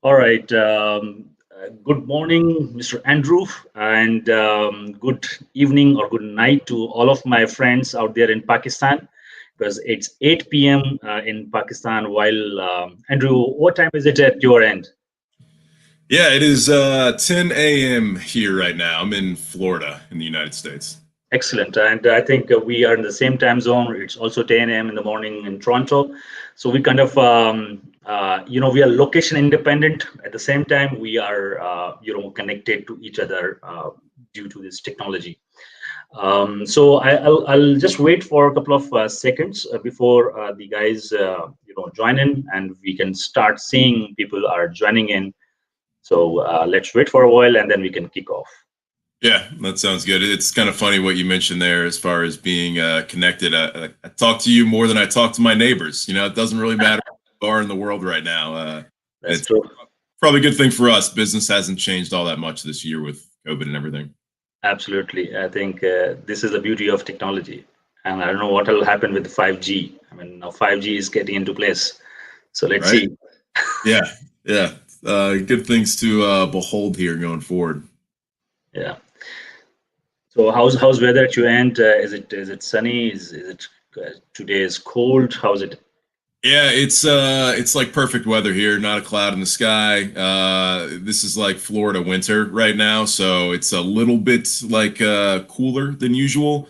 All right. Good morning, Mr. Andrew, and good evening or good night to all of my friends out there in Pakistan, because it's 8 p.m. In Pakistan. While Andrew, what time is it at your end? Yeah, it is 10 a.m. here right now. I'm in Florida in the United States. Excellent. And I think we are in the same time zone. It's also 10 a.m. in the morning in Toronto. So we kind of, we are location independent. At the same time, we are, connected to each other due to this technology. So I'll just wait for a couple of seconds before the guys, join in, and we can start seeing people are joining in. So let's wait for a while, and then we can kick off. Yeah, that sounds good. It's kind of funny what you mentioned there as far as being connected. I talk to you more than I talk to my neighbors. It doesn't really matter where you are in the world right now. That's It's true. probably a good thing for us. Business hasn't changed all that much this year with COVID and everything. Absolutely. I think this is the beauty of technology. And I don't know what will happen with 5G. I mean, now 5G is getting into place. So let's Right? see. Yeah, yeah. Good things to behold here going forward. Yeah. So how's weather at your end? Is it sunny? Is it today is cold? How's it? Yeah, it's like perfect weather here, not a cloud in the sky. This is like Florida winter right now, so it's a little bit like cooler than usual.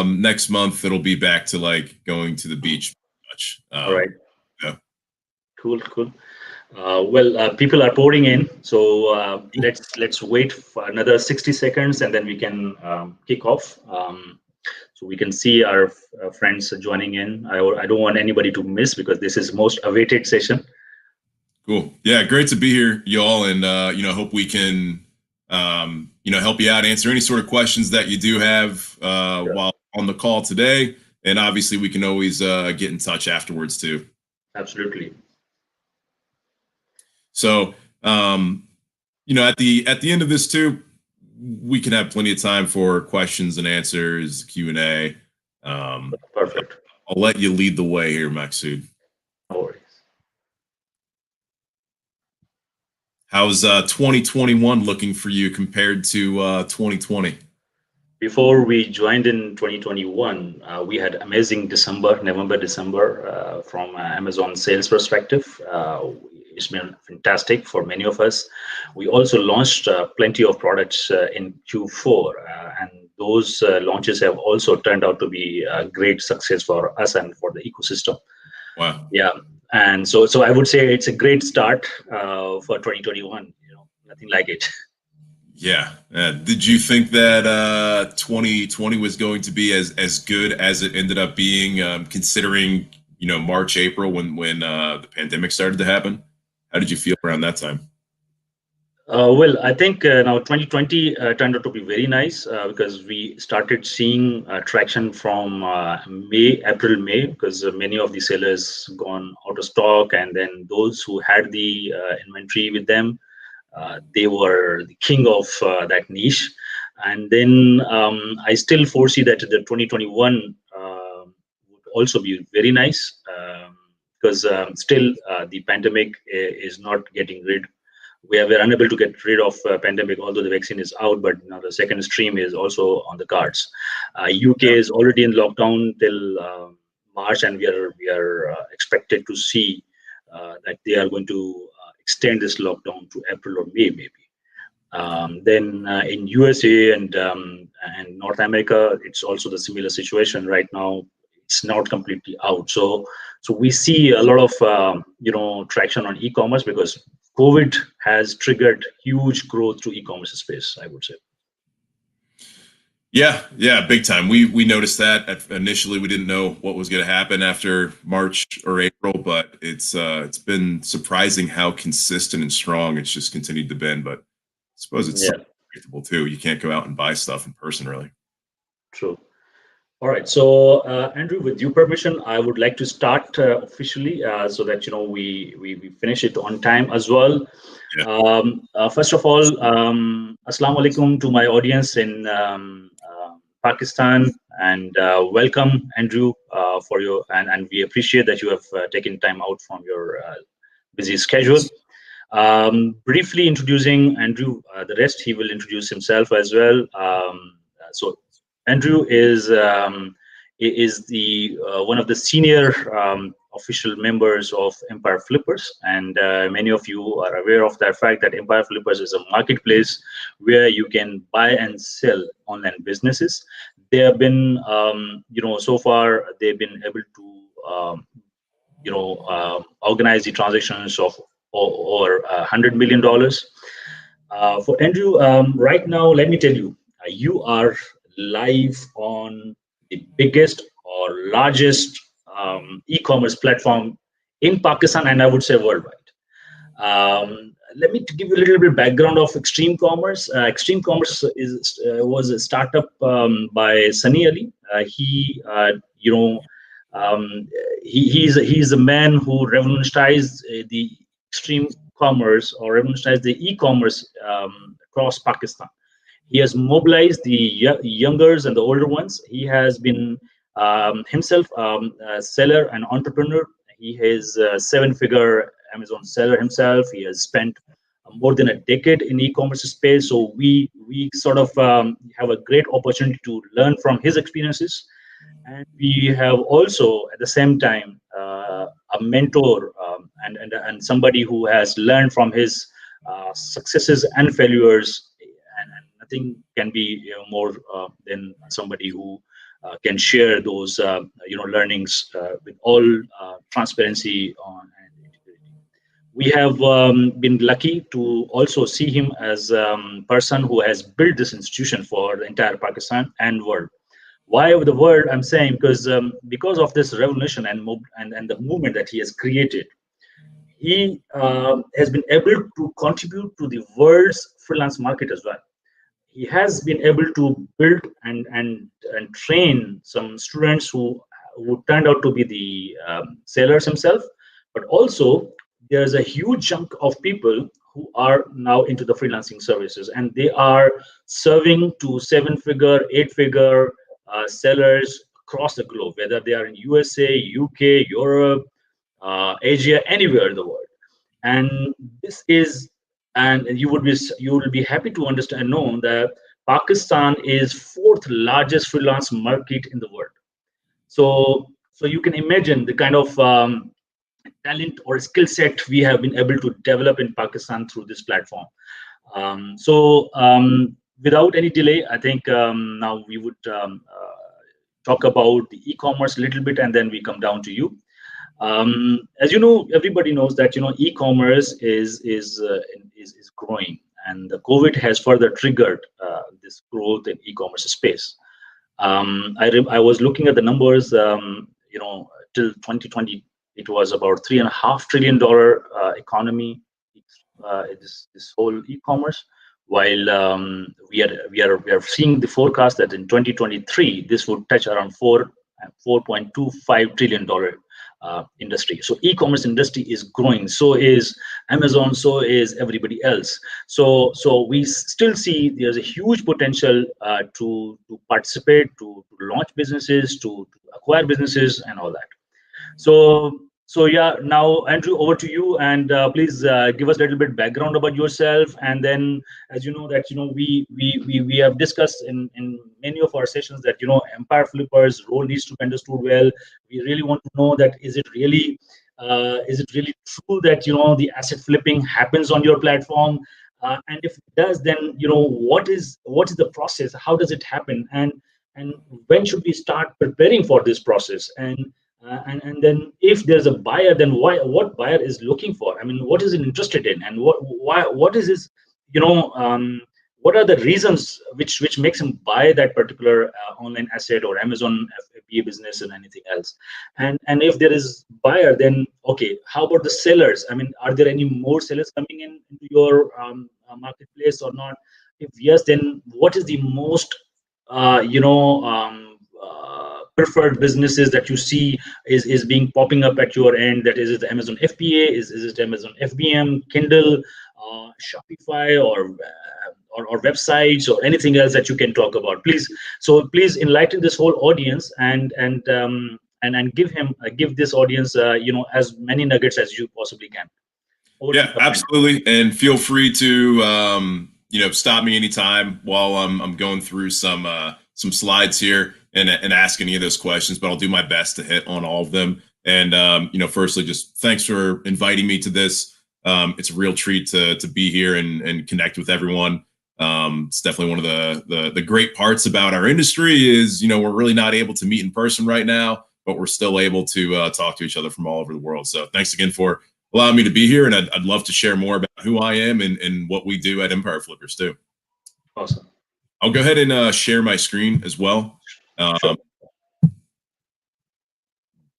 Next month it'll be back to like going to the beach pretty much. All right. Yeah. Cool, cool. Well, people are pouring in, so let's wait for another 60 seconds, and then we can kick off. So we can see our friends joining in. I don't want anybody to miss because this is most awaited session. Cool. Yeah, great to be here, y'all, and hope we can help you out, answer any sort of questions that you do have Yeah, while on the call today. And obviously we can always get in touch afterwards too. absolutely. So, at the end of this too, we can have plenty of time for questions and answers, Q&A. But Perfect. I'll let you lead the way here, Maksud. No worries. How's 2021 looking for you compared to 2020? Before we joined in 2021, we had amazing November, December from Amazon sales perspective. It's been fantastic for many of us. We also launched plenty of products in Q4, and those launches have also turned out to be a great success for us and for the ecosystem. Wow. Yeah, and so I would say it's a great start for 2021. Nothing like it. Yeah. Did you think that 2020 was going to be as good as it ended up being, considering March, April when the pandemic started to happen? How did you feel around that time? Well, I think now 2020 turned out to be very nice because we started seeing traction from April, May, because many of the sellers gone out of stock, and then those who had the inventory with them, they were the king of that niche. And then I still foresee that the 2021 would also be very nice because still the pandemic is not getting rid. We're unable to get rid of pandemic, although the vaccine is out, but now the second stream is also on the cards. UK Yeah. is already in lockdown till March, and we are expected to see that they are going to extend this lockdown to April or May, maybe. Then in USA and North America, it's also the similar situation right now. It's not completely out. So we see a lot of traction on e-commerce because COVID has triggered huge growth to e-commerce space, I would say. Yeah, yeah, big time. We noticed that initially. We didn't know what was going to happen after March or April, but it's been surprising how consistent and strong it's just continued to been. But I suppose it's Yeah, something predictable too. You can't go out and buy stuff in person, really. true. All right. So, Andrew, with your permission, I would like to start officially so that we finish it on time as well. Yeah. First of all, Assalamu alaikum to my audience in Pakistan, and welcome, Andrew, for your and we appreciate that you have taken time out from your busy schedule. Briefly introducing Andrew, the rest he will introduce himself as well. So Andrew is the one of the senior official members of Empire Flippers, and many of you are aware of that fact that Empire Flippers is a marketplace where you can buy and sell online businesses. They have been, so far they've been able to, organize the transactions of over $100 million. For Andrew, right now, let me tell you, you are live on the biggest or largest e-commerce platform in Pakistan, and I would say worldwide. Let me give you a little bit background of Extreme Commerce. Extreme Commerce was a startup by Sunny Ali. Um, he's a man who revolutionized the extreme commerce or revolutionized the e-commerce across Pakistan. He has mobilized the youngers and the older ones. He has been himself a seller and entrepreneur. He is a seven-figure Amazon seller himself. He has spent more than a decade in e-commerce space. So we sort of have a great opportunity to learn from his experiences. And we have also at the same time a mentor and somebody who has learned from his successes and failures, and nothing can be more than somebody who can share those learnings with all transparency on and integrity. We have been lucky to also see him as a person who has built this institution for the entire Pakistan and world. Why of the world? I'm saying because of this revolution and the movement that he has created, he has been able to contribute to the world's freelance market as well. He has been able to build and train some students who turned out to be the sellers himself, but also there's a huge chunk of people who are now into the freelancing services, and they are serving to seven-figure, eight-figure sellers across the globe, whether they are in USA, UK, Europe, Asia, anywhere in the world. And this is, and you will be happy to understand and know that Pakistan is fourth largest freelance market in the world. So you can imagine the kind of talent or skill set we have been able to develop in Pakistan through this platform. Without any delay, I think now we would talk about the e-commerce a little bit, and then we come down to you. As you know, everybody knows that e-commerce is growing, and the COVID has further triggered this growth in e-commerce space. I was looking at the numbers. Till 2020, it was about $3.5 trillion economy. This whole e-commerce. While we are seeing the forecast that in 2023 this would touch around $4.25 trillion industry. So e-commerce industry is growing. So is Amazon. So is everybody else. So we still see there's a huge potential to participate, to launch businesses, to acquire businesses, and all that. So yeah, now Andrew, over to you, and please give us a little bit background about yourself, and then, as you know that we have discussed in many of our sessions that Empire Flippers role needs to be understood well. We really want to know that is it really true that the asset flipping happens on your platform, and if it does, then what is the process? How does it happen, and when should we start preparing for this process? And then if there's a buyer, then what buyer is looking for? I mean, what is it interested in, and what is his, what are the reasons which makes him buy that particular online asset or Amazon FBA business and anything else? And if there is buyer, then okay, how about the sellers? I mean, are there any more sellers coming into your marketplace or not? If yes, then what is the most preferred businesses that you see is being popping up at your end? That is it Amazon FBA, is it Amazon FBM, Kindle, Shopify, or websites, or anything else that you can talk about? Please enlighten this whole audience and give this audience as many nuggets as you possibly can. Over to Yeah, you, friend. absolutely. And feel free to stop me anytime while I'm going through some slides here and ask any of those questions. But I'll do my best to hit on all of them. And firstly, just thanks for inviting me to this. It's a real treat to be here and connect with everyone. It's definitely one of the great parts about our industry is we're really not able to meet in person right now, but we're still able to talk to each other from all over the world. So thanks again for allowing me to be here, and I'd love to share more about who I am and what we do at Empire Flippers too. Awesome. I'll go ahead and share my screen as well. Sure.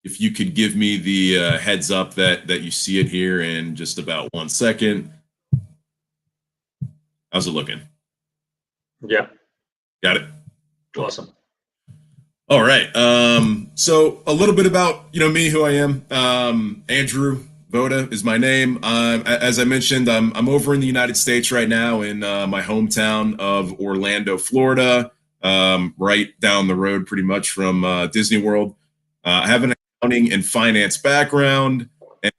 If you could give me the heads up that you see it here in just about 1 second. How's it looking? Yeah. Got it? Awesome. All right. So a little bit about me, who I am. Andrew Voda is my name. As I mentioned, I'm over in the United States right now in my hometown of Orlando, Florida, right down the road pretty much from Disney World. I have an accounting and finance background.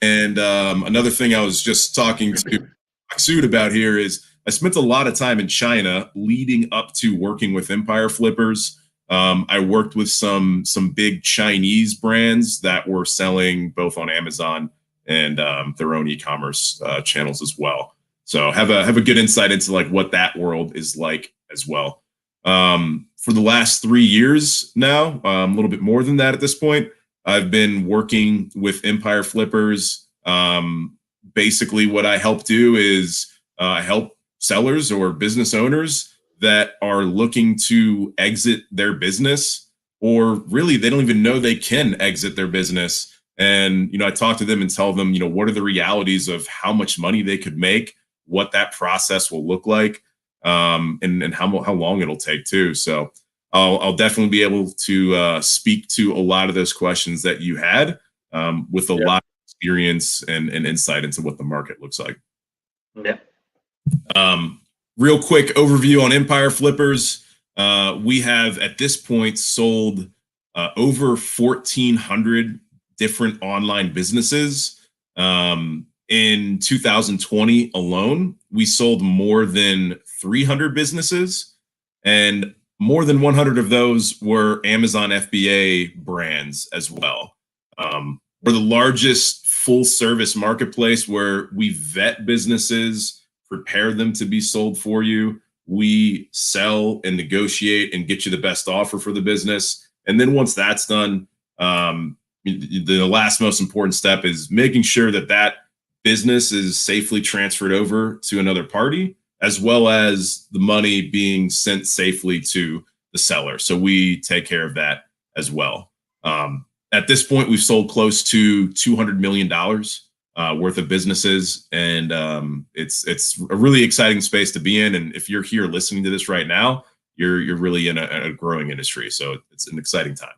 And another thing I was just talking to Maksud about here is I spent a lot of time in China leading up to working with Empire Flippers. I worked with some big Chinese brands that were selling both on Amazon and their own e-commerce channels as well. So have a good insight into like what that world is like as well. For the last 3 years now, a little bit more than that at this point, I've been working with Empire Flippers. Basically, what I help do is I help sellers or business owners that are looking to exit their business, or really they don't even know they can exit their business. And I talk to them and tell them what are the realities of how much money they could make, what that process will look like, and how long it'll take too. So I'll definitely be able to speak to a lot of those questions that you had with a lot of experience and insight into what the market looks like. Yeah. Real quick overview on Empire Flippers. We have at this point sold over 1,400 different online businesses. In 2020 alone, we sold more than 300 businesses, and more than 100 of those were Amazon FBA brands as well. We're the largest full service marketplace where we vet businesses, prepare them to be sold for you. We sell and negotiate and get you the best offer for the business. And then once that's done, the last most important step is making sure that that business is safely transferred over to another party, as well as the money being sent safely to the seller. So we take care of that as well. At this point, we've sold close to $200 million worth of businesses, and it's a really exciting space to be in. And if you're here listening to this right now, you're really in a growing industry. So it's an exciting time.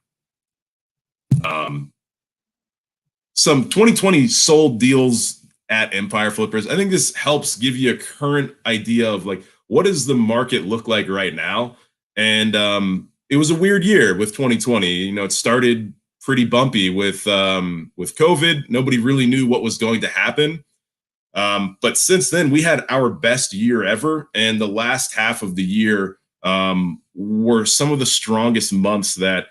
Some 2020 sold deals at Empire Flippers. I think this helps give you a current idea of like, what does the market look like right now? And it was a weird year with 2020. It started pretty bumpy with COVID. Nobody really knew what was going to happen. But since then, we had our best year ever. And the last half of the year were some of the strongest months that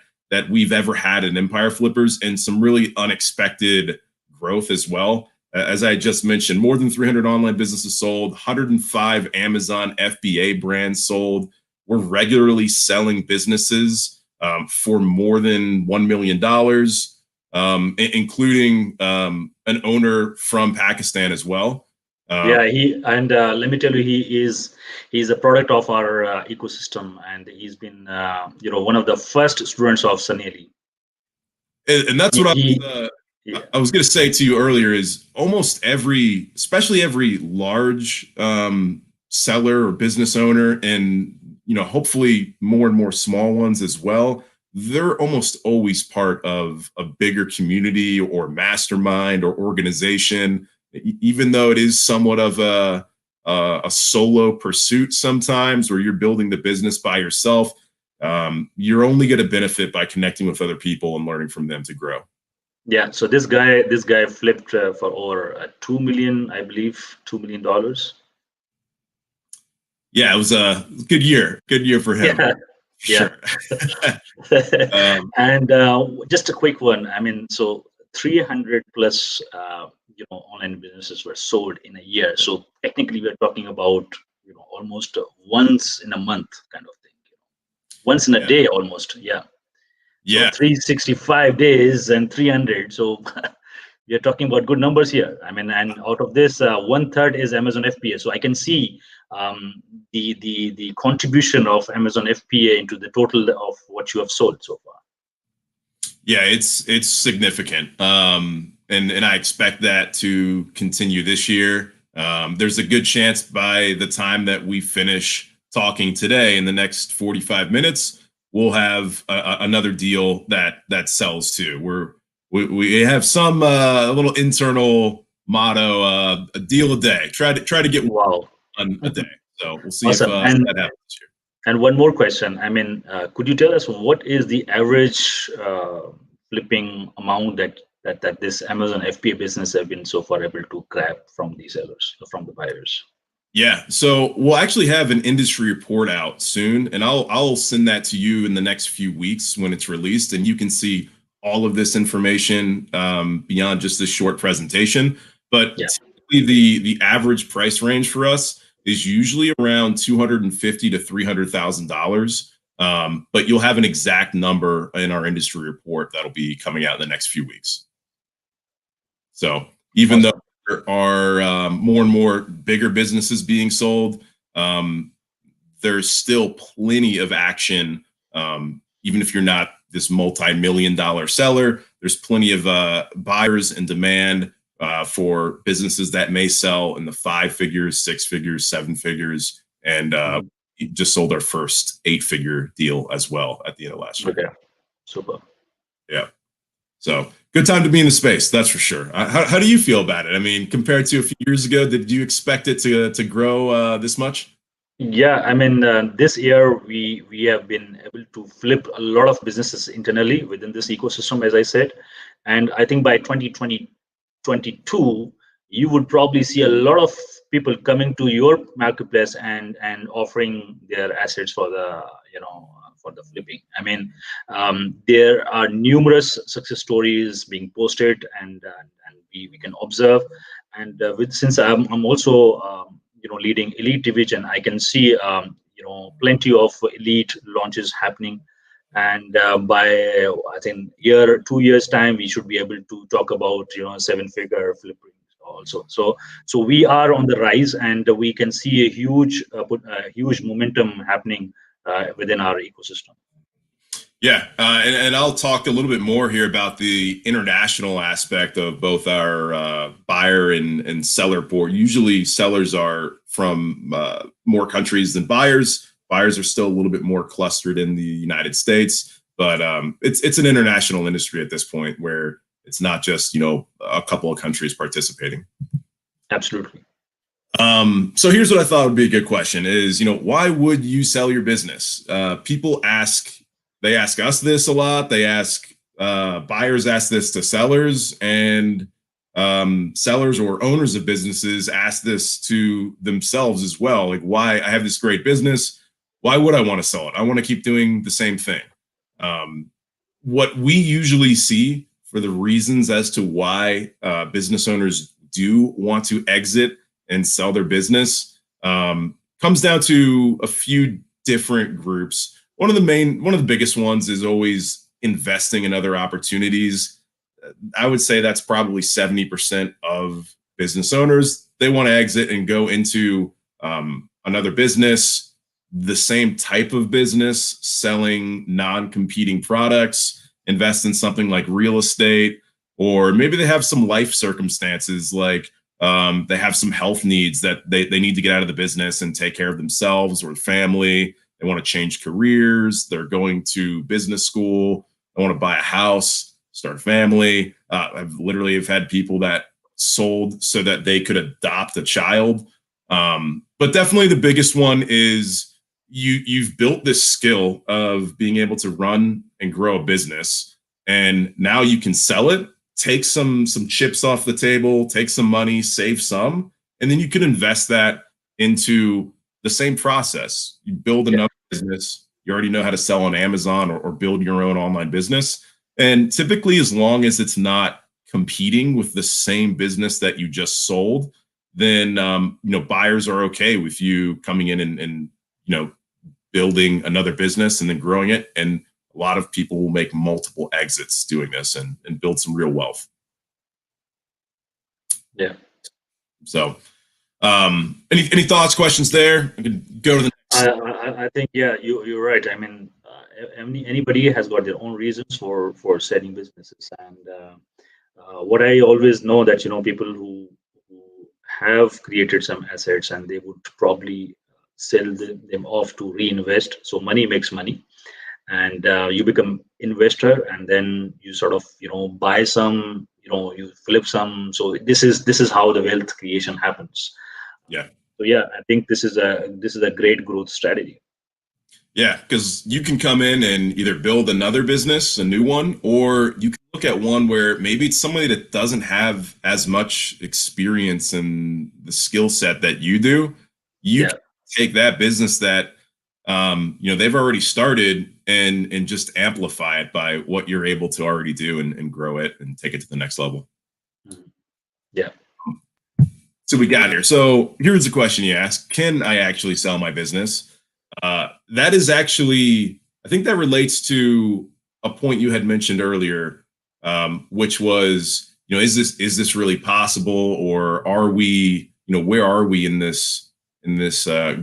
we've ever had in Empire Flippers, and some really unexpected growth as well. As I just mentioned, more than 300 online businesses sold, 105 Amazon FBA brands sold. We're regularly selling businesses for more than $1 million, including an owner from Pakistan as well. Let me tell you, he's a product of our ecosystem, and he's been one of the first students of Saneli. And that's what I was going to say to you earlier is almost especially every large seller or business owner, and hopefully more and more small ones as well, they're almost always part of a bigger community or mastermind or organization, even though it is somewhat of a solo pursuit sometimes, where you're building the business by yourself. You're only going to benefit by connecting with other people and learning from them to grow. Yeah. So this guy flipped for over 2 million, I believe, $2 million. Yeah, it was a good year for him, Yeah. for Yeah. sure. And just a quick one. I mean, so 300 plus, online businesses were sold in a year. So technically, we're talking about, almost once in a month kind of thing. Once in a Yeah, day, almost. Yeah. So yeah, 365 days and 300. So we are talking about good numbers here. I mean, and out of this, one third is Amazon FBA. So I can see the contribution of Amazon FBA into the total of what you have sold so far. yeah. It's significant, and I expect that to continue this year. There's a good chance by the time that we finish talking today, in the next 45 minutes, we'll have another deal that sells too. We have some a little internal motto: a deal a day. Try to get Wow. one a day. So we'll see if Awesome. And that happens this year. one more question. I mean, could you tell us what is the average flipping amount that this Amazon FBA business have been so far able to grab from the sellers, from the buyers? Yeah, so we'll actually have an industry report out soon, and I'll send that to you in the next few weeks when it's released, and you can see all of this information beyond just this short presentation. But Yeah. typically, the average price range for us is usually around $250 to $300,000. But you'll have an exact number in our industry report that'll be coming out in the next few weeks. So even though Awesome. there are more and more bigger businesses being sold, um, there's still plenty of action. Even if you're not this multi-million-dollar seller, there's plenty of buyers and demand for businesses that may sell in the 5 figures, 6 figures, 7 figures, and Mhm. just sold our first 8 figure deal as well at the end of last year. Okay. Super. Yeah. So good time to be in the space, that's for sure. How do you feel about it? I mean, compared to a few years ago, did you expect it to grow this much? Yeah, I mean, this year we have been able to flip a lot of businesses internally within this ecosystem, as I said, and I think by 2022, you would probably see a lot of people coming to your marketplace and offering their assets for the for the flipping. I mean, there are numerous success stories being posted, and we can observe, and with since I'm also leading elite division, I can see plenty of elite launches happening, and by I think 2 years time we should be able to talk about 7 figure flipping also. So we are on the rise, and we can see a huge momentum happening within our ecosystem. Yeah, and I'll talk a little bit more here about the international aspect of both our buyer and seller board. Usually, sellers are from more countries than buyers. Buyers are still a little bit more clustered in the United States, but it's an international industry at this point where it's not just a couple of countries participating. Absolutely. So here's what I thought would be a good question is, why would you sell your business? People they ask us this a lot. They ask, buyers ask this to sellers, and sellers or owners of businesses ask this to themselves as well. Like, why I have this great business. Why would I want to sell it? I want to keep doing the same thing. Um, what we usually see for the reasons as to why business owners do want to exit and sell their business comes down to a few different groups. One of the biggest ones is always investing in other opportunities. I would say that's probably 70% of business owners. They want to exit and go into another business, the same type of business, selling non-competing products, invest in something like real estate, or maybe they have some life circumstances like they have some health needs that they need to get out of the business and take care of themselves or family. They want to change careers. They're going to business school. They want to buy a house, start a family. I've literally have had people that sold so that they could adopt a child. But definitely the biggest one is you've built this skill of being able to run and grow a business, and now you can sell it take some chips off the table, take some money, save some, and then you can invest that into the same process. You build Yeah. another business. You already know how to sell on Amazon, or build your own online business. And typically, as long as it's not competing with the same business that you just sold, then buyers are okay with you coming in and building another business and then growing it. And a lot of people will make multiple exits doing this and build some real wealth. Yeah. So, any thoughts, questions there? I could go to the next. I think, yeah, you're right. I mean, anybody has got their own reasons for setting businesses, and what I always know that people who have created some assets and they would probably sell them off to reinvest. So money makes money, and you become investor, and then you sort of buy some, you flip some. So this is how the wealth creation happens. Yeah. So yeah, I think this is a great growth strategy. Yeah, because you can come in and either build another business, a new one, or you can look at one where maybe it's somebody that doesn't have as much experience and the skill set that you do. You Yeah. can take that business that they've already started and just amplify it by what you're able to already do, and grow it and take it to the next level. Mhm. Yeah. So we got here. So here's a question you ask: can I actually sell my business? That is actually, I think that relates to a point you had mentioned earlier, which was, is this really possible, or are we, where are we in this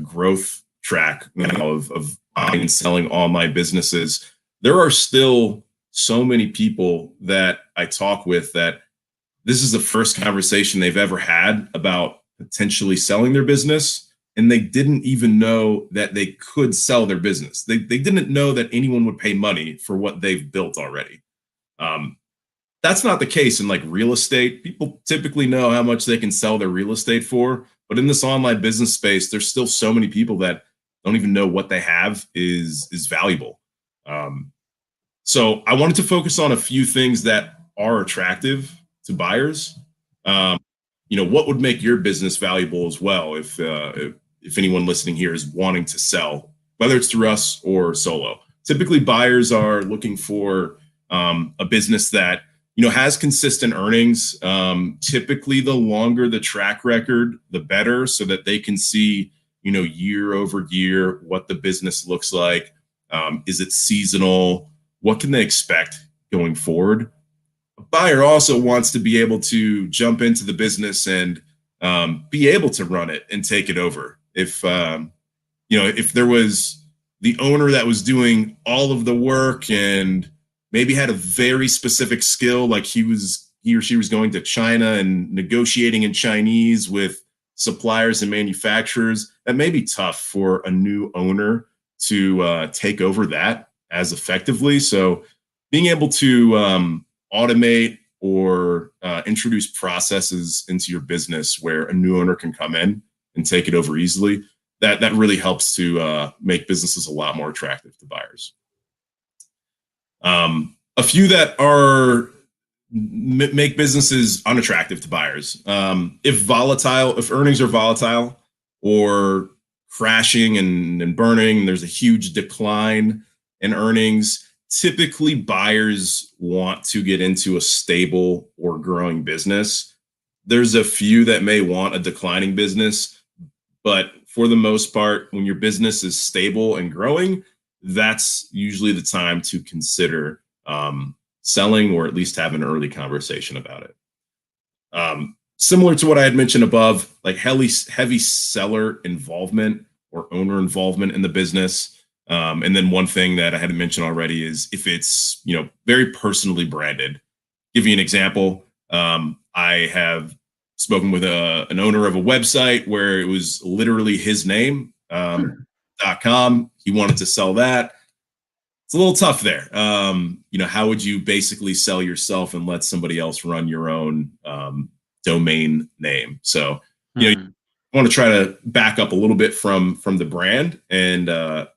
growth track now of buying and selling online businesses? There are still so many people that I talk with that this is the first conversation they've ever had about potentially selling their business, and they didn't even know that they could sell their business. They didn't know that anyone would pay money for what they've built already. That's not the case in like real estate. People typically know how much they can sell their real estate for, but in this online business space, there's still so many people that don't even know what they have is valuable. So I wanted to focus on a few things that are attractive to buyers. What would make your business valuable as well, if anyone listening here is wanting to sell, whether it's through us or solo. Typically, buyers are looking for a business that has consistent earnings. Typically, the longer the track record, the better, so that they can see year over year what the business looks like. Is it seasonal? What can they expect going forward? A buyer also wants to be able to jump into the business and be able to run it and take it over. If there was the owner that was doing all of the work and maybe had a very specific skill, like he or she was going to China and negotiating in Chinese with suppliers and manufacturers, that may be tough for a new owner to take over that as effectively. So being able to automate or introduce processes into your business where a new owner can come in and take it over easily, that really helps to make businesses a lot more attractive to buyers. A few that make businesses unattractive to buyers. If earnings are volatile or crashing and burning, there's a huge decline in earnings. Typically, buyers want to get into a stable or growing business. There's a few that may want a declining business, but for the most part, when your business is stable and growing, that's usually the time to consider selling, or at least have an early conversation about it. Similar to what I had mentioned above, like heavy seller involvement or owner involvement in the business. And then one thing that I hadn't mentioned already is if it's very personally branded. Give you an example. I have spoken with an owner of a website where it was literally his name, .com. He wanted to sell that. It's a little tough there. How would you basically sell yourself and let somebody else run your own domain name? So, you want to try to back up a little bit from the brand and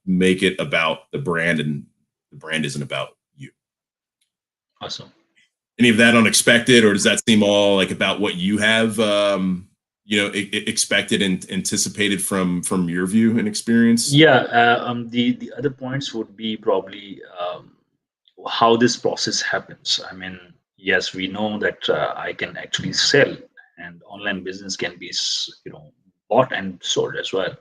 make it about the brand, and the brand isn't about you. Awesome. any of that unexpected, or does that seem all like about what you have, expected and anticipated from your view and experience? Yeah, the other points would be probably how this process happens. I mean, yes, we know that I can actually sell, and online business can be, bought and sold as well.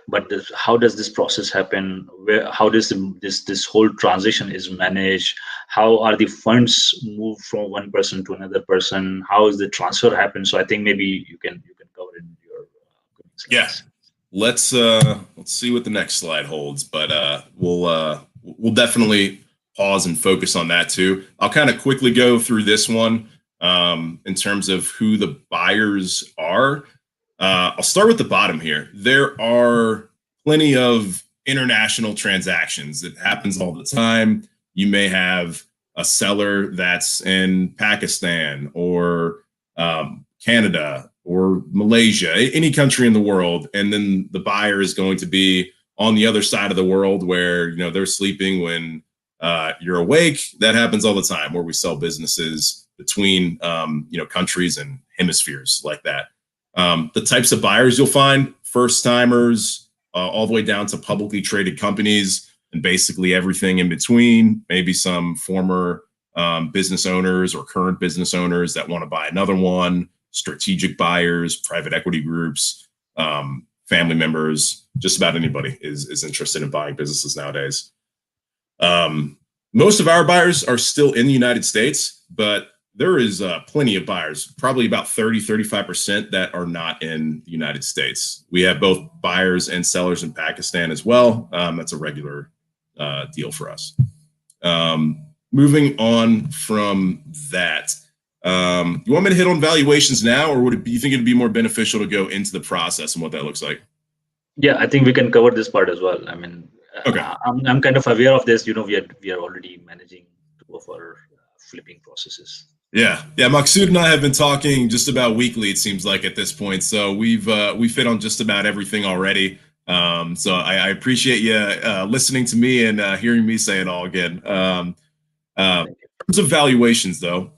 But how does this process happen? How does this whole transition is managed? How are the funds moved from one person to another person? How is the transfer happen? So I think maybe you can cover it in your upcoming Yeah. slides. Let's see what the next slide holds, but we'll definitely pause and focus on that too. I'll kind of quickly go through this one in terms of who the buyers are. I'll start with the bottom here. There are plenty of international transactions that happens all the time. You may have a seller that's in Pakistan or Canada or Malaysia, any country in the world, and then the buyer is going to be on the other side of the world where they're sleeping when you're awake. That happens all the time, where we sell businesses between countries and hemispheres like that. The types of buyers you'll find: first timers, all the way down to publicly traded companies, and basically everything in between. Maybe some former business owners or current business owners that want to buy another one, strategic buyers, private equity groups, family members. Just about anybody is interested in buying businesses nowadays. Most of our buyers are still in the United States, but there is plenty of buyers, probably about 35% that are not in the United States. We have both buyers and sellers in Pakistan as well. That's a regular deal for us. Moving on from that, you want me to hit on valuations now, or you think it'd be more beneficial to go into the process and what that looks like? Yeah, I think we can cover this part as well. I mean, Okay. I'm kind of aware of this. We are already managing two of our flipping processes. Yeah. Maksud and I have been talking just about weekly, it seems like, at this point. So we've hit on just about everything already. So I appreciate you listening to me and hearing me say it all again. In terms of valuations, though,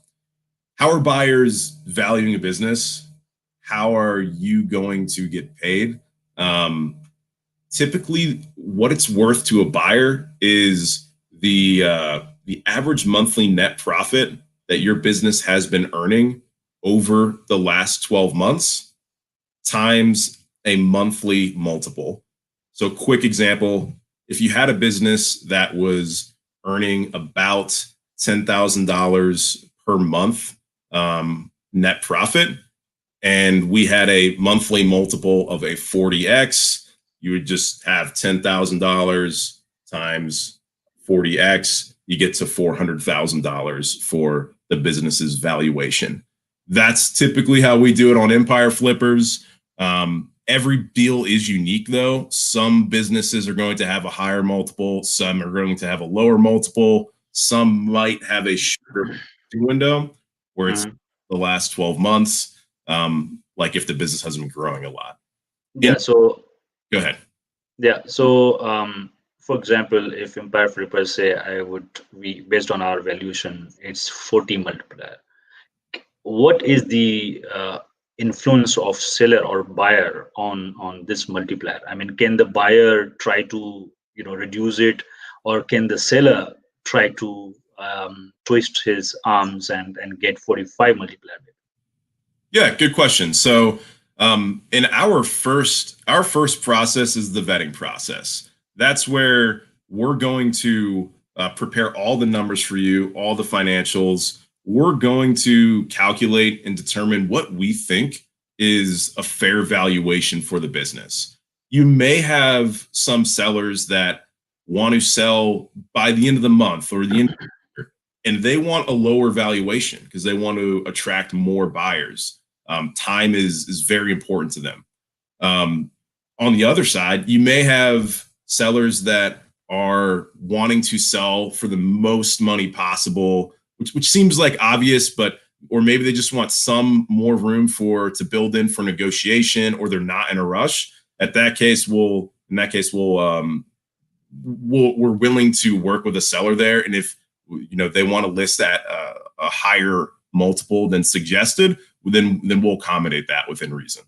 how are buyers valuing a business? How are you going to get paid? Typically, what it's worth to a buyer is the average monthly net profit that your business has been earning over the last 12 months times a monthly multiple. So, quick example: if you had a business that was earning about $10,000 per month net profit, and we had a monthly multiple of a 40x, you would just have $10,000 times 40x. You get to $400,000 for the business's valuation. That's typically how we do it on Empire Flippers. Every deal is unique, though. Some businesses are going to have a higher multiple. Some are going to have a lower multiple. Some might have a shorter window where it's the last 12 months, like if the business hasn't been growing a lot. Yeah. So go ahead. Yeah. So, for example, if Empire Flippers say based on our valuation, it's 40 multiplier. What is the influence of seller or buyer on this multiplier? I mean, can the buyer try to reduce it, or can the seller try to twist his arms and get 45 multiplier? Yeah, good question. So in our first process is the vetting process. That's where we're going to prepare all the numbers for you, all the financials. We're going to calculate and determine what we think is a fair valuation for the business. You may have some sellers that want to sell by the end of the month or the end of the year, and they want a lower valuation because they want to attract more buyers. Time is very important to them. On the other side, you may have sellers that are wanting to sell for the most money possible, which seems like obvious, or maybe they just want some more room to build in for negotiation, or they're not in a rush. We're willing to work with a seller there, and if they want to list at a higher multiple than suggested, then we'll accommodate that within reason.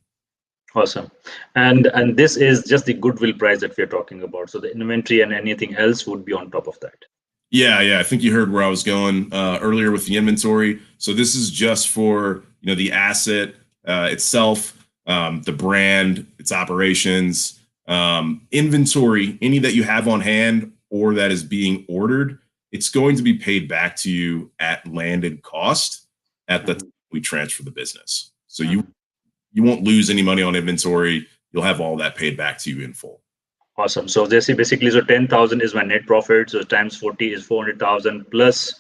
Awesome. And this is just the goodwill price that we're talking about. So the inventory and anything else would be on top of that. Yeah. I think you heard where I was going earlier with the inventory. So this is just for the asset itself, the brand, its operations, inventory, any that you have on hand or that is being ordered. It's going to be paid back to you at landed cost at the time we transfer the business. So you won't lose any money on inventory. You'll have all that paid back to you in full. Awesome. So they say basically, so 10,000 is my net profit. So times 40 is 400,000 plus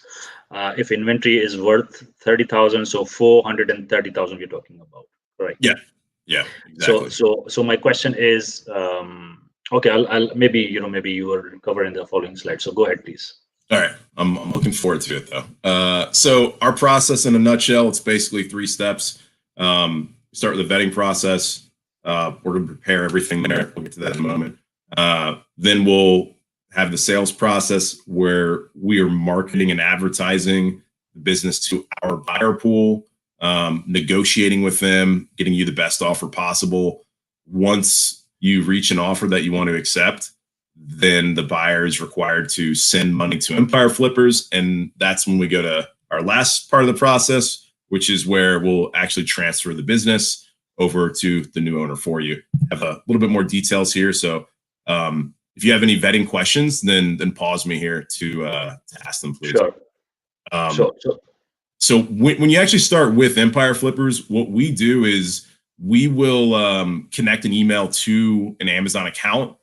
if inventory is worth 30,000, so 430,000 we're talking about, right? Yeah, exactly. So my question is, okay, I'll maybe you will cover in the following slide. So go ahead, please. All right, I'm looking forward to it though. So our process in a nutshell, it's basically 3 steps. Start with the vetting process. We're going to prepare everything there. We'll get to that in a moment. Then we'll have the sales process where we are marketing and advertising the business to our buyer pool, negotiating with them, getting you the best offer possible. Once you reach an offer that you want to accept, then the buyer is required to send money to Empire Flippers. And that's when we go to our last part of the process, which is where we'll actually transfer the business over to the new owner for you. I have a little bit more details here. So if you have any vetting questions, then pause me here to ask them, please. Sure. Sure. So when you actually start with Empire Flippers, what we do is we will connect an email to an Amazon account,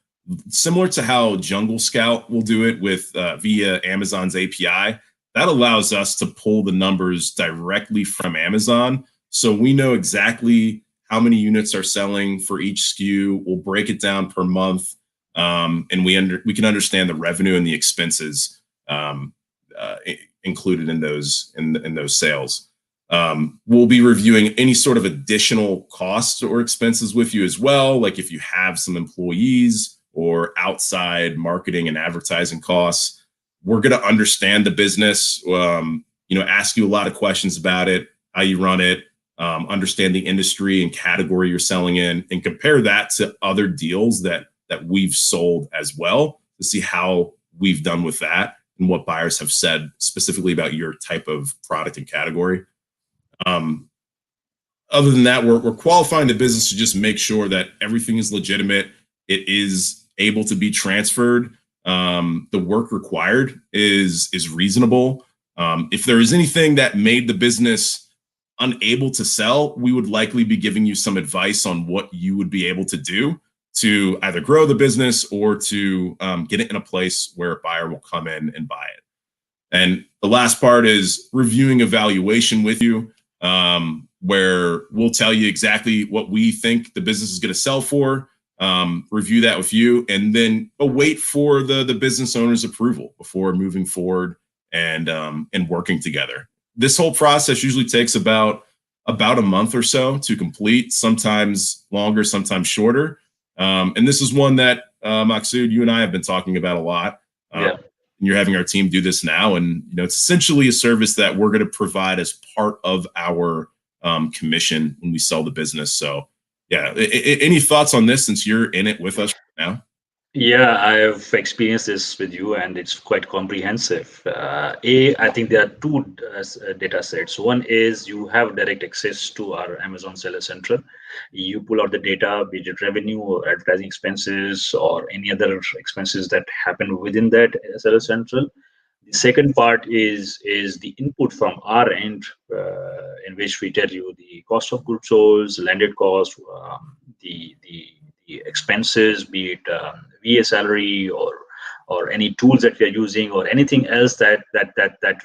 similar to how Jungle Scout will do it with via Amazon's API. That allows us to pull the numbers directly from Amazon. So we know exactly how many units are selling for each SKU. We'll break it down per month. And we can understand the revenue and the expenses included in those sales. We'll be reviewing any sort of additional costs or expenses with you as well, like if you have some employees or outside marketing and advertising costs. We're going to understand the business, ask you a lot of questions about it, how you run it, understand the industry and category you're selling in, and compare that to other deals that we've sold as well to see how we've done with that and what buyers have said specifically about your type of product and category. Other than that, we're qualifying the business to just make sure that everything is legitimate. It is able to be transferred. The work required is reasonable. If there is anything that made the business unable to sell, we would likely be giving you some advice on what you would be able to do to either grow the business or to get it in a place where a buyer will come in and buy it. And the last part is reviewing a valuation with you, where we'll tell you exactly what we think the business is going to sell for, review that with you, and then wait for the business owner's approval before moving forward and working together. This whole process usually takes about a month or so to complete, sometimes longer, sometimes shorter. And this is one that Maksud, you and I have been talking about a lot. Yeah. You're having our team do this now, and it's essentially a service that we're going to provide as part of our commission when we sell the business. So, yeah, any thoughts on this since you're in it with us now? Yeah, I've experienced this with you, and it's quite comprehensive. I think there are 2 data sets. One is you have direct access to our Amazon Seller Central. You pull out the data, be it revenue or advertising expenses or any other expenses that happen within that Seller Central. The second part is the input from our end, in which we tell you the cost of goods sold, landed cost, the expenses, be it VA salary or any tools that we are using or anything else that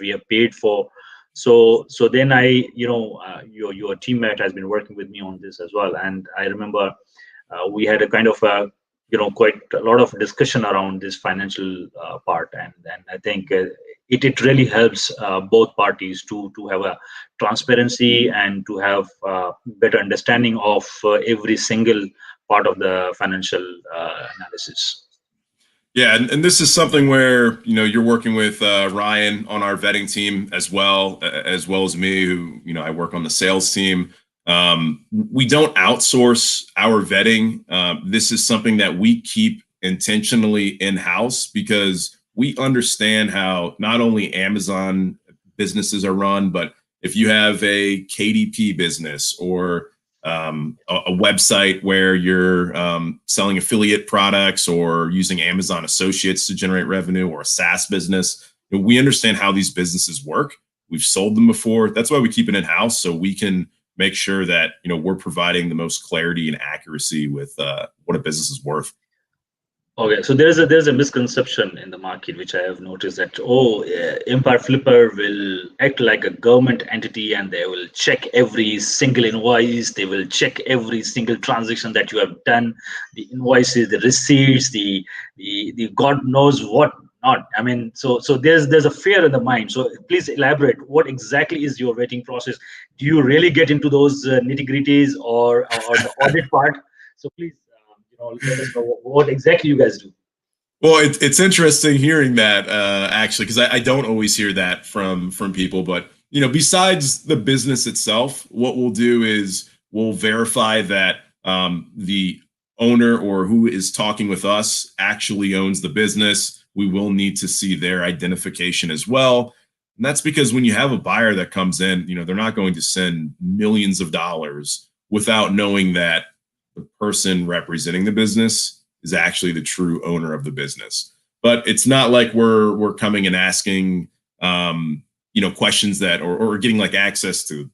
we have paid for. So then your teammate has been working with me on this as well, and I remember we had a kind of quite a lot of discussion around this financial part, and I think it really helps both parties to have a transparency and to have better understanding of every single part of the financial analysis. Yeah, and this is something where you're working with Ryan on our vetting team as well as me, who I work on the sales team. We don't outsource our vetting. This is something that we keep intentionally in house because we understand how not only Amazon businesses are run, but if you have a KDP business or a website where you're selling affiliate products or using Amazon Associates to generate revenue, or a SaaS business. We understand how these businesses work. We've sold them before. That's why we keep it in house, so we can make sure that we're providing the most clarity and accuracy with what a business is worth. Okay, so there's a misconception in the market which I have noticed that Empire Flipper will act like a government entity and they will check every single invoice, they will check every single transaction that you have done, the invoices, the receipts, the God knows what not. I mean, so there's a fear in the mind. So please elaborate. What exactly is your vetting process? Do you really get into those nitty-gritties or the audit part? So please let us know what exactly you guys do. Well, it's interesting hearing that actually, because I don't always hear that from people. But besides the business itself, what we'll do is we'll verify that the owner or who is talking with us actually owns the business. We will need to see their identification as well. And that's because when you have a buyer that comes in, they're not going to send millions of dollars without knowing that the person representing the business is actually the true owner of the business. But it's not like we're coming and asking questions that or getting like access to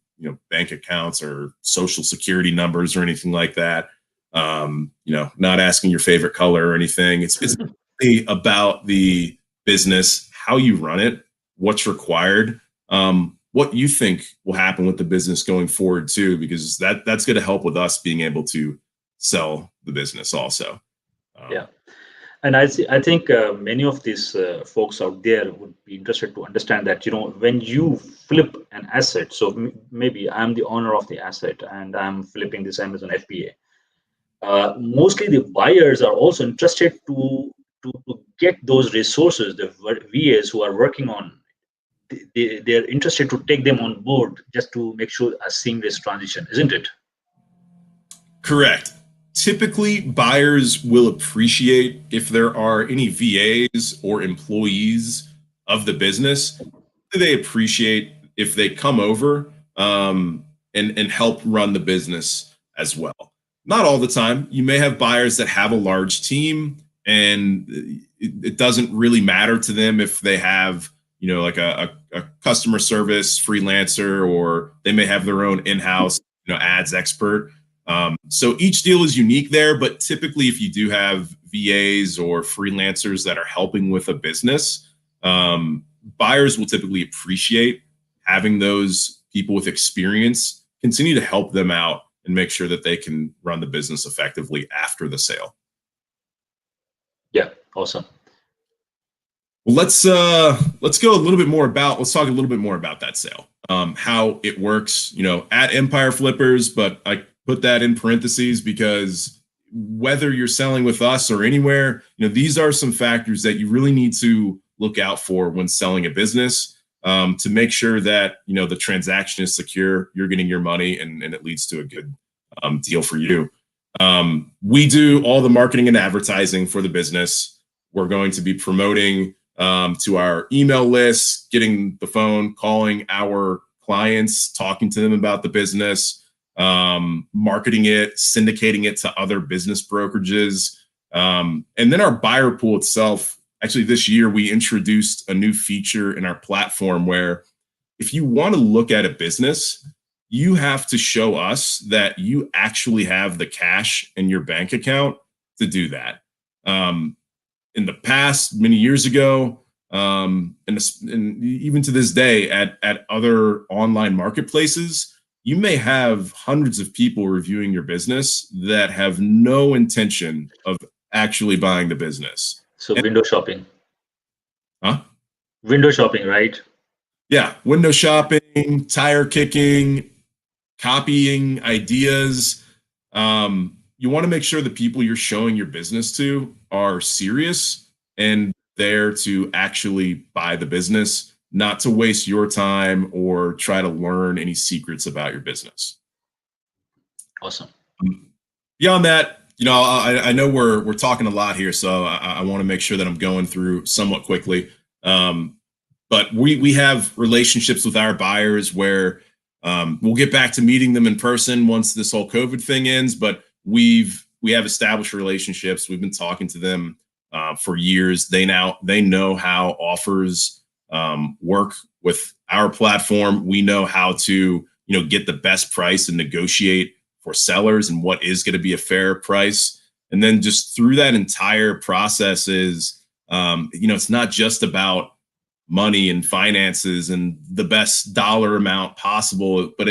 bank accounts or social security numbers or anything like that. Not asking your favorite color or anything. It's really about the business, how you run it, what's required, what you think will happen with the business going forward too, because that's going to help with us being able to sell the business also. Yeah. And I think many of these folks out there would be interested to understand that, when you flip an asset, so maybe I'm the owner of the asset and I'm flipping this Amazon FBA. Mostly the buyers are also interested to get those resources, the VAs who are working on, they're interested to take them on board just to make sure a seamless transition, isn't it? Correct. Typically, buyers will appreciate if there are any VAs or employees of the business. They appreciate if they come over and help run the business as well. Not all the time. You may have buyers that have a large team, and it doesn't really matter to them if they have like a customer service freelancer, or they may have their own in-house ads expert. So each deal is unique there, but typically if you do have VAs or freelancers that are helping with a business, buyers will typically appreciate having those people with experience continue to help them out and make sure that they can run the business effectively after the sale. Yeah, awesome. Well, let's talk a little bit more about that sale, how it works, at Empire Flippers, but I put that in parentheses because whether you're selling with us or anywhere, these are some factors that you really need to look out for when selling a business, to make sure that the transaction is secure, you're getting your money, and it leads to a good deal for you. We do all the marketing and advertising for the business. We're going to be promoting to our email list, getting the phone, calling our clients, talking to them about the business, marketing it, syndicating it to other business brokerages. And then our buyer pool itself, actually this year, we introduced a new feature in our platform where if you want to look at a business, you have to show us that you actually have the cash in your bank account to do that. In the past, many years ago, and even to this day at other online marketplaces, you may have hundreds of people reviewing your business that have no intention of actually buying the business. So window shopping. Huh? Window shopping, right? Yeah, window shopping, tire kicking, copying ideas. You want to make sure the people you're showing your business to are serious and there to actually buy the business, not to waste your time or try to learn any secrets about your business. Awesome. Beyond that, I know we're talking a lot here, so I want to make sure that I'm going through somewhat quickly. But we have relationships with our buyers where we'll get back to meeting them in person once this whole COVID thing ends. But we have established relationships. We've been talking to them for years. They know how offers work with our platform. We know how to get the best price and negotiate for sellers and what is going to be a fair price. And then just through that entire process is, it's not just about money and finances and the best dollar amount possible, but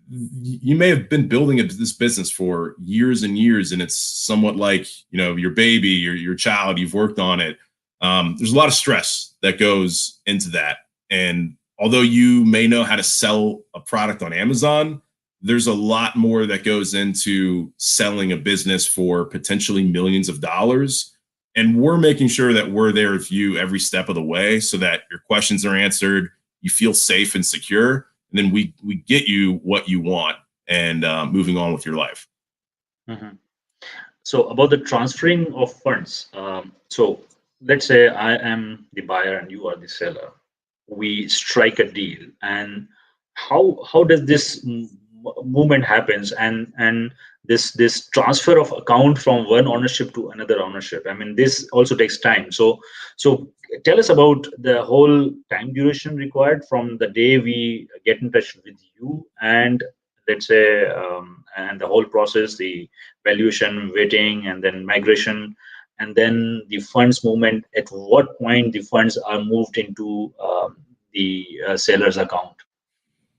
you may have been building this business for years and years, and it's somewhat like, your baby, your child, you've worked on it. There's a lot of stress that goes into that. And although you may know how to sell a product on Amazon, there's a lot more that goes into selling a business for potentially millions of dollars. And we're making sure that we're there with you every step of the way so that your questions are answered, you feel safe and secure, and then we get you what you want and moving on with your life. Mm-hmm. So about the transferring of funds. So let's say I am the buyer and you are the seller. We strike a deal, and how does this movement happens, and this transfer of account from one ownership to another ownership? I mean, this also takes time. So tell us about the whole time duration required from the day we get in touch with you, and let's say and the whole process, the valuation, waiting, and then migration, and then the funds movement. At what point the funds are moved into the seller's account?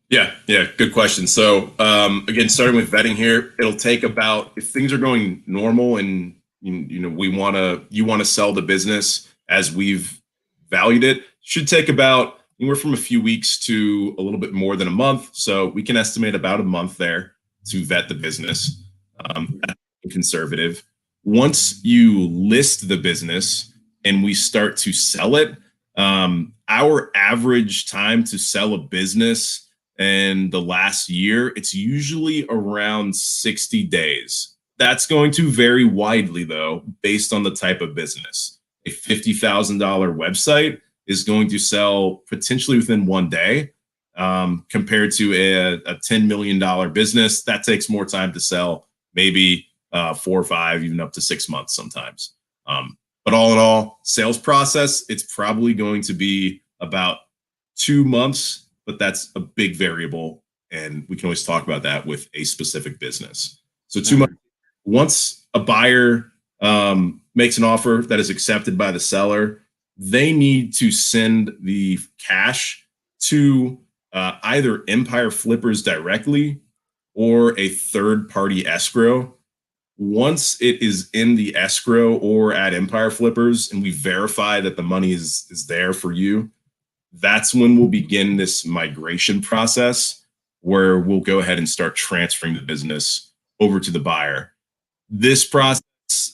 Yeah, good question. So again, starting with vetting here, it'll take about, if things are going normal and you want to sell the business as we've valued it, should take about anywhere from a few weeks to a little bit more than a month. So we can estimate about a month there to vet the business. Conservative. Once you list the business and we start to sell it, our average time to sell a business in the last year, it's usually around 60 days. That's going to vary widely, though, based on the type of business. A $50,000 website is going to sell potentially within 1 day, compared to a $10 million business that takes more time to sell, maybe 4 or 5, even up to 6 months sometimes. But all in all, sales process, it's probably going to be about 2 months, but that's a big variable, and we can always talk about that with a specific business. So 2 months. Once a buyer makes an offer that is accepted by the seller, they need to send the cash to either Empire Flippers directly or a third-party escrow. Once it is in the escrow or at Empire Flippers and we verify that the money is there for you, that's when we'll begin this migration process where we'll go ahead and start transferring the business over to the buyer. This process,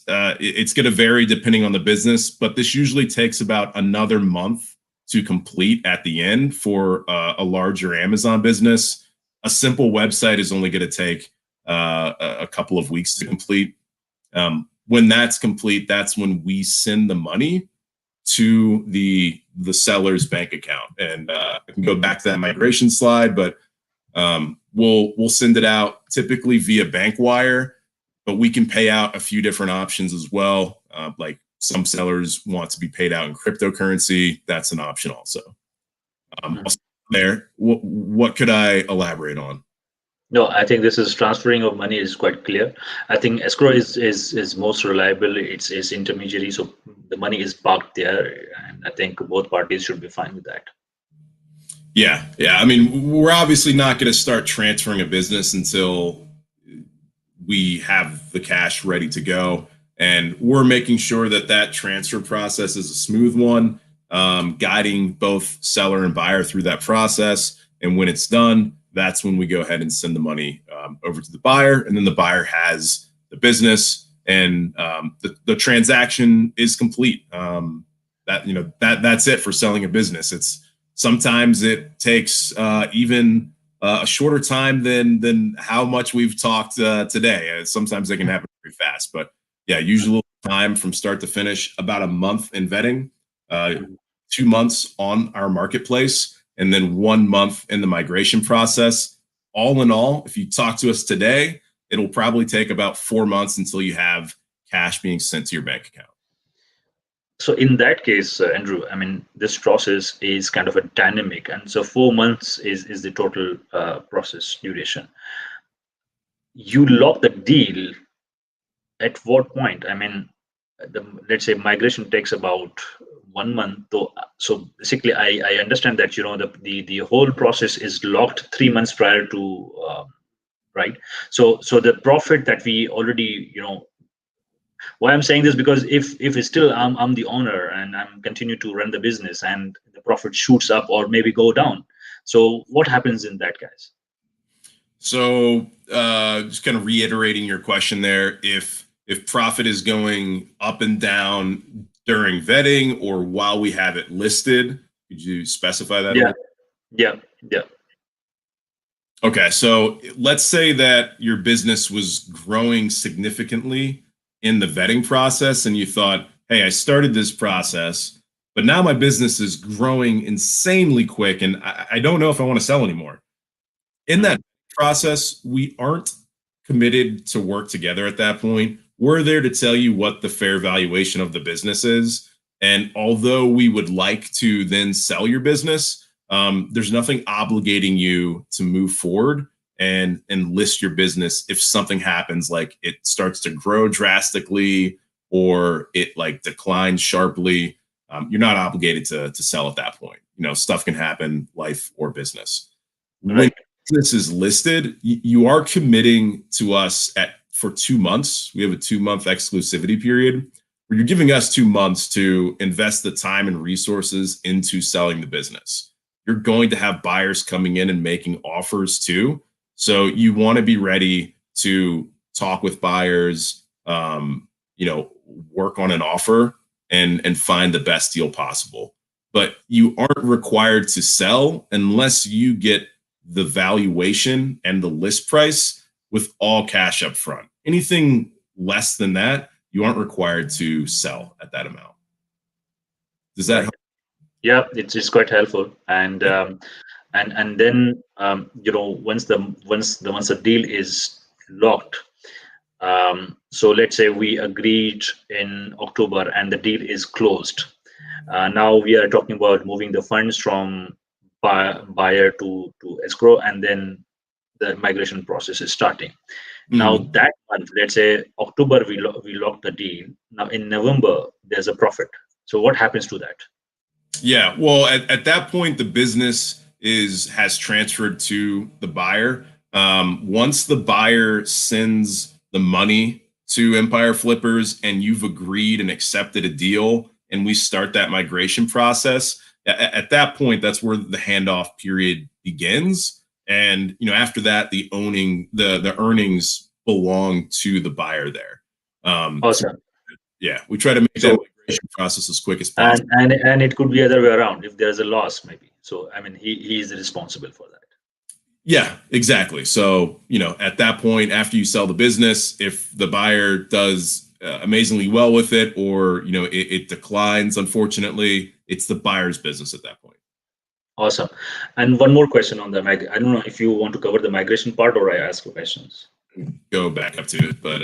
it's going to vary depending on the business, but this usually takes about another month to complete at the end for a larger Amazon business. A simple website is only going to take a couple of weeks to complete. When that's complete, that's when we send the money to the seller's bank account. And I can go back to that migration slide, but we'll send it out typically via bank wire, but we can pay out a few different options as well. Like some sellers want to be paid out in cryptocurrency. That's an option also. There, what could I elaborate on? No, I think this is transferring of money is quite clear. I think escrow is most reliable. It's intermediary, so the money is parked there, and I think both parties should be fine with that. Yeah. I mean, we're obviously not going to start transferring a business until we have the cash ready to go, and we're making sure that transfer process is a smooth one, guiding both seller and buyer through that process. And when it's done, that's when we go ahead and send the money over to the buyer, and then the buyer has the business and the transaction is complete. That's it for selling a business. Sometimes it takes even a shorter time than how much we've talked today. Sometimes they can happen very fast, but yeah, usually time from start to finish, about a month in vetting, 2 months on our marketplace, and then 1 month in the migration process. All in all, if you talk to us today, it'll probably take about 4 months until you have cash being sent to your bank account. So in that case, Andrew, I mean, this process is kind of a dynamic, and so 4 months is the total process duration. You lock the deal at what point? I mean, let's say migration takes about 1 month. So basically, I understand that the whole process is locked 3 months prior to right. So the profit that we already why I'm saying this, because if it's still I'm the owner and I'm continue to run the business and the profit shoots up or maybe go down, so what happens in that case? So just kind of reiterating your question there, if profit is going up and down during vetting or while we have it listed, could you specify that? Yeah. Okay, so let's say that your business was growing significantly in the vetting process and you thought, hey, I started this process, but now my business is growing insanely quick and I don't know if I want to sell anymore. In that process, we aren't committed to work together at that point. We're there to tell you what the fair valuation of the business is. And although we would like to then sell your business, there's nothing obligating you to move forward and list your business if something happens, like it starts to grow drastically or it like declines sharply. You're not obligated to sell at that point. Stuff can happen, life or business. Right. When business is listed, you are committing to us for 2 months. We have a 2-month exclusivity period where you're giving us 2 months to invest the time and resources into selling the business. You're going to have buyers coming in and making offers too. So you want to be ready to talk with buyers, work on an offer and find the best deal possible. But you aren't required to sell unless you get the valuation and the list price with all cash up front. Anything less than that, you aren't required to sell at that amount. Does that help? Yeah, it's quite helpful. And then once the deal is locked, so let's say we agreed in October and the deal is closed. Now we are talking about moving the funds from buyer to escrow, and then the migration process is starting. Now that month, let's say October, we lock the deal. Now in November, there's a profit. So what happens to that? Yeah, well, at that point, the business has transferred to the buyer. Once the buyer sends the money to Empire Flippers and you've agreed and accepted a deal, and we start that migration process, at that point, that's where the handoff period begins. And after that, the earnings belong to the buyer there. Awesome. Yeah, we try to make that migration process as quick as possible. And it could be other way around if there's a loss, maybe. So I mean, he is responsible for that. Yeah, exactly. So at that point, after you sell the business, if the buyer does amazingly well with it, or it declines, unfortunately, it's the buyer's business at that point. Awesome. And one more question on the I don't know if you want to cover the migration part or I ask you questions. Go back up to it, but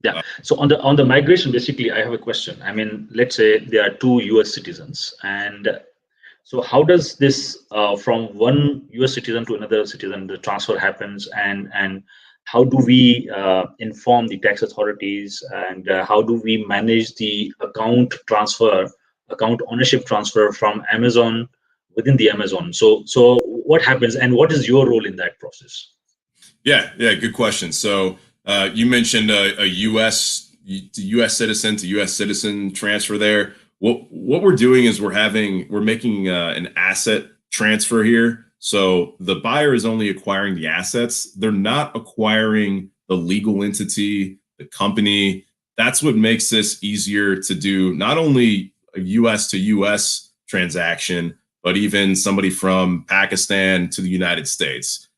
yeah. So on the migration, basically, I have a question. I mean, let's say there are 2 U.S. citizens, and so how does this from one U.S. citizen to another citizen, the transfer happens, and how do we inform the tax authorities, and how do we manage the account ownership transfer from Amazon within the Amazon? So what happens, and what is your role in that process? Yeah, good question. So you mentioned a U.S. citizen to U.S. citizen transfer there. What we're doing is we're making an asset transfer here. So the buyer is only acquiring the assets. They're not acquiring the legal entity the company. That's what makes this easier to do, not only a US to US transaction, but even somebody from Pakistan to the United States.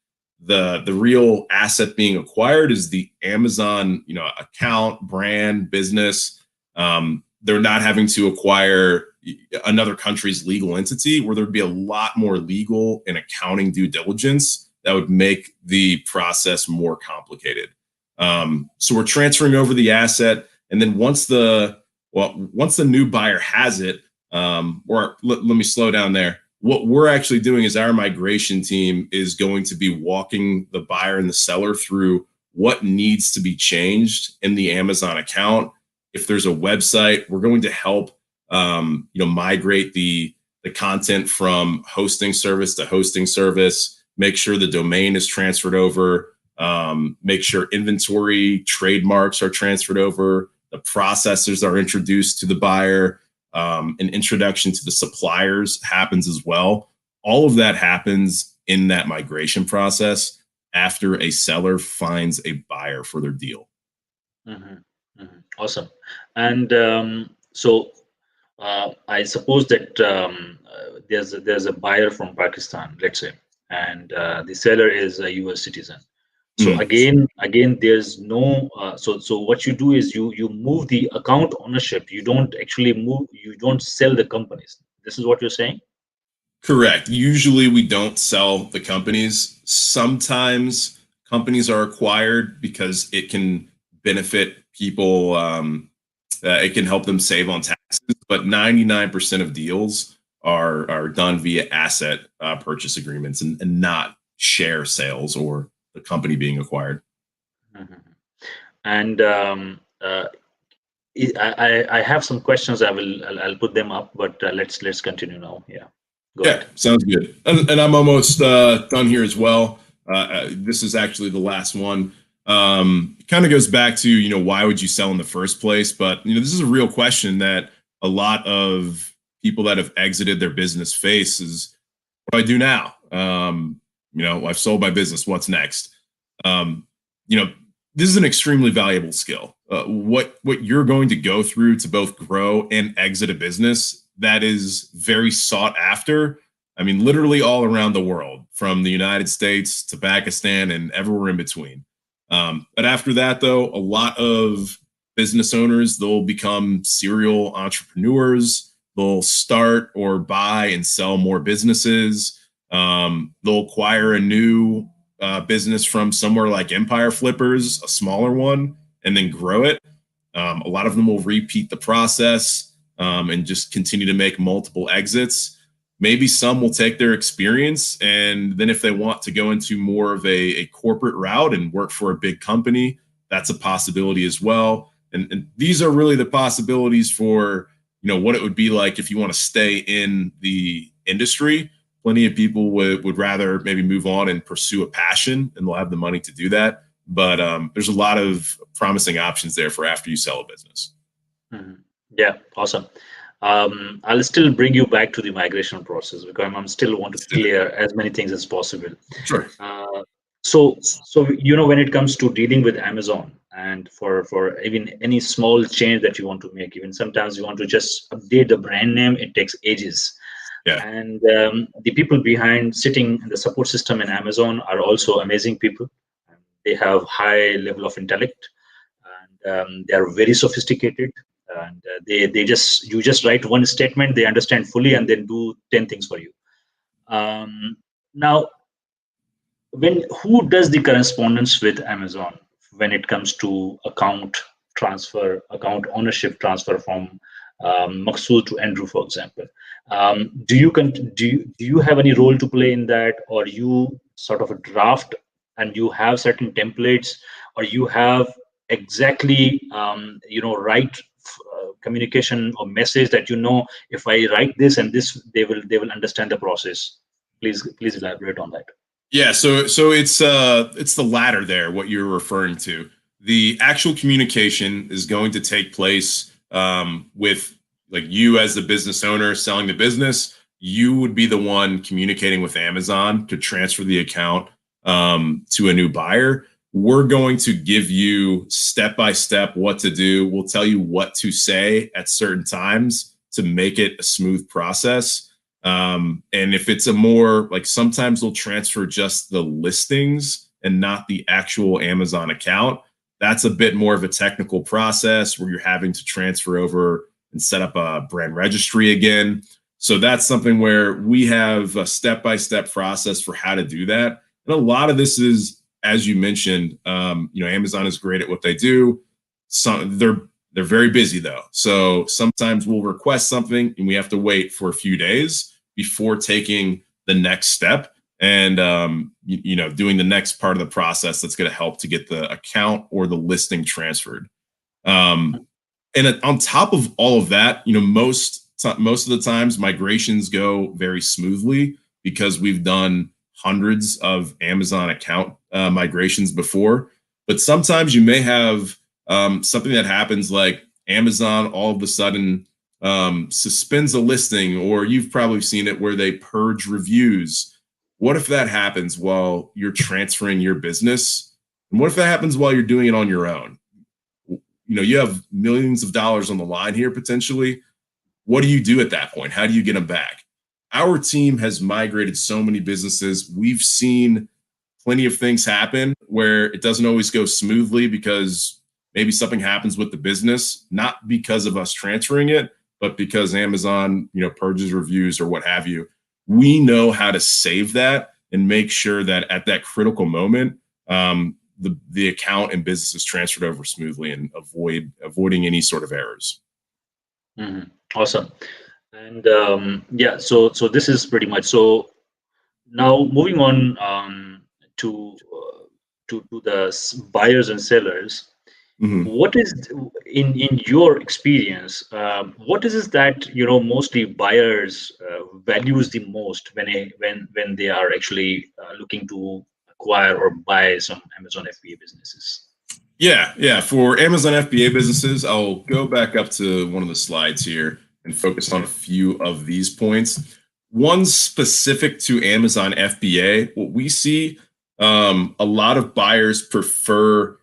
The real asset being acquired is the Amazon, account, brand, business. They're not having to acquire another country's legal entity, where there'd be a lot more legal and accounting due diligence that would make the process more complicated. So we're transferring over the asset, and then once the new buyer has it, or let me slow down there. What we're actually doing is our migration team is going to be walking the buyer and the seller through what needs to be changed in the Amazon account. If there's a website, we're going to help migrate the content from hosting service to hosting service, make sure the domain is transferred over, make sure inventory trademarks are transferred over, the processors are introduced to the buyer, an introduction to the suppliers happens as well. All of that happens in that migration process after a seller finds a buyer for their deal. Awesome. And so I suppose that there's a buyer from Pakistan, let's say, and the seller is a US citizen. So again, there's no. So what you do is you move the account ownership. You don't actually move. You don't sell the companies. This is what you're saying? Correct. Usually we don't sell the companies. Sometimes companies are acquired because it can benefit people. It can help them save on taxes, but 99% of deals are done via asset purchase agreements and not share sales or the company being acquired. And I have some questions. I'll put them up, but let's continue now. Yeah. Go ahead. Sounds good. And I'm almost done here as well. This is actually the last one. Kind of goes back to, why would you sell in the first place? But, this is a real question that a lot of people that have exited their business face is, what do I do now? I've sold my business. What's next? This is an extremely valuable skill. What you're going to go through to both grow and exit a business that is very sought after. I mean, literally all around the world, from the United States to Pakistan and everywhere in between. But after that, though, a lot of business owners, they'll become serial entrepreneurs. They'll start or buy and sell more businesses. They'll acquire a new business from somewhere like Empire Flippers, a smaller one, and then grow it. A lot of them will repeat the process and just continue to make multiple exits. Maybe some will take their experience, and then if they want to go into more of a corporate route and work for a big company, that's a possibility as well. And these are really the possibilities for, what it would be like if you want to stay in the industry. Plenty of people would rather maybe move on and pursue a passion, and they'll have the money to do that. But there's a lot of promising options there for after you sell a business. Yeah, awesome. I'll still bring you back to the migration process because I'm still want to clear as many things as possible. Sure. So when it comes to dealing with Amazon, and for even any small change that you want to make, even sometimes you want to just update the brand name, it takes ages. Yeah. And the people behind sitting in the support system in Amazon are also amazing people. They have high level of intellect, and they are very sophisticated. And you just write one statement, they understand fully, and then do 10 things for you. Now, who does the correspondence with Amazon when it comes to account transfer, account ownership transfer from Maqsood to Andrew, for example? Do you have any role to play in that, or you sort of a draft and you have certain templates, or you have exactly right communication or message that if I write this and this, they will understand the process? Please elaborate on that. Yeah, so it's the latter there, what you're referring to. The actual communication is going to take place with, like, you as the business owner selling the business. You would be the one communicating with Amazon to transfer the account to a new buyer. we're going to give you step by step what to do. We'll tell you what to say at certain times to make it a smooth process. And if it's a more like, sometimes we'll transfer just the listings and not the actual Amazon account. That's a bit more of a technical process where you're having to transfer over and set up a brand registry again. So that's something where we have a step-by-step process for how to do that. And a lot of this is, as you mentioned, Amazon is great at what they do. They're very busy though. So sometimes we'll request something and we have to wait for a few days before taking the next step and doing the next part of the process that's going to help to get the account or the listing transferred. And on top of all of that, most of the times migrations go very smoothly because we've done hundreds of Amazon account migrations before. But sometimes you may have something that happens, like Amazon all of a sudden suspends a listing, or you've probably seen it where they purge reviews. What if that happens while you're transferring your business? And what if that happens while you're doing it on your own? You have millions of dollars on the line here potentially. What do you do at that point? How do you get them back? Our team has migrated so many businesses. We've seen plenty of things happen where it doesn't always go smoothly because maybe something happens with the business, not because of us transferring it, but because Amazon, purges reviews or what have you. We know how to save that and make sure that at that critical moment, the account and business is transferred over smoothly and avoiding any sort of errors. Mm-hmm. Awesome. And so this is pretty much so. Now moving on to the buyers and sellers. Mm-hmm. What is in your experience? What is it that mostly buyers values the most when they are actually looking to acquire or buy some Amazon FBA businesses? Yeah. For Amazon FBA businesses, I'll go back up to one of the slides here and focus on a few of these points. One specific to Amazon FBA, what we see, a lot of buyers prefer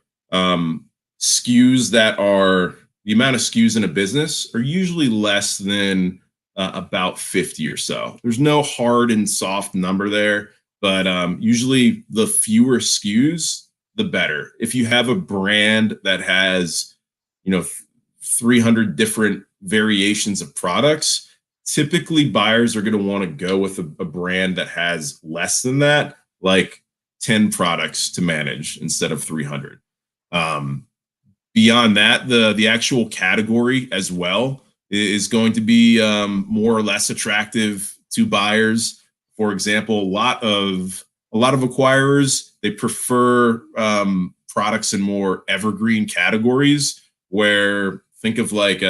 SKUs that are, the amount of SKUs in a business are usually less than about 50 or so. There's no hard and soft number there, but usually the fewer SKUs, the better. If you have a brand that has, 300 different variations of products, typically buyers are going to want to go with a brand that has less than that, like 10 products to manage instead of 300. Beyond that, the actual category as well is going to be more or less attractive to buyers. For example, a lot of acquirers, they prefer products in more evergreen categories, where think of like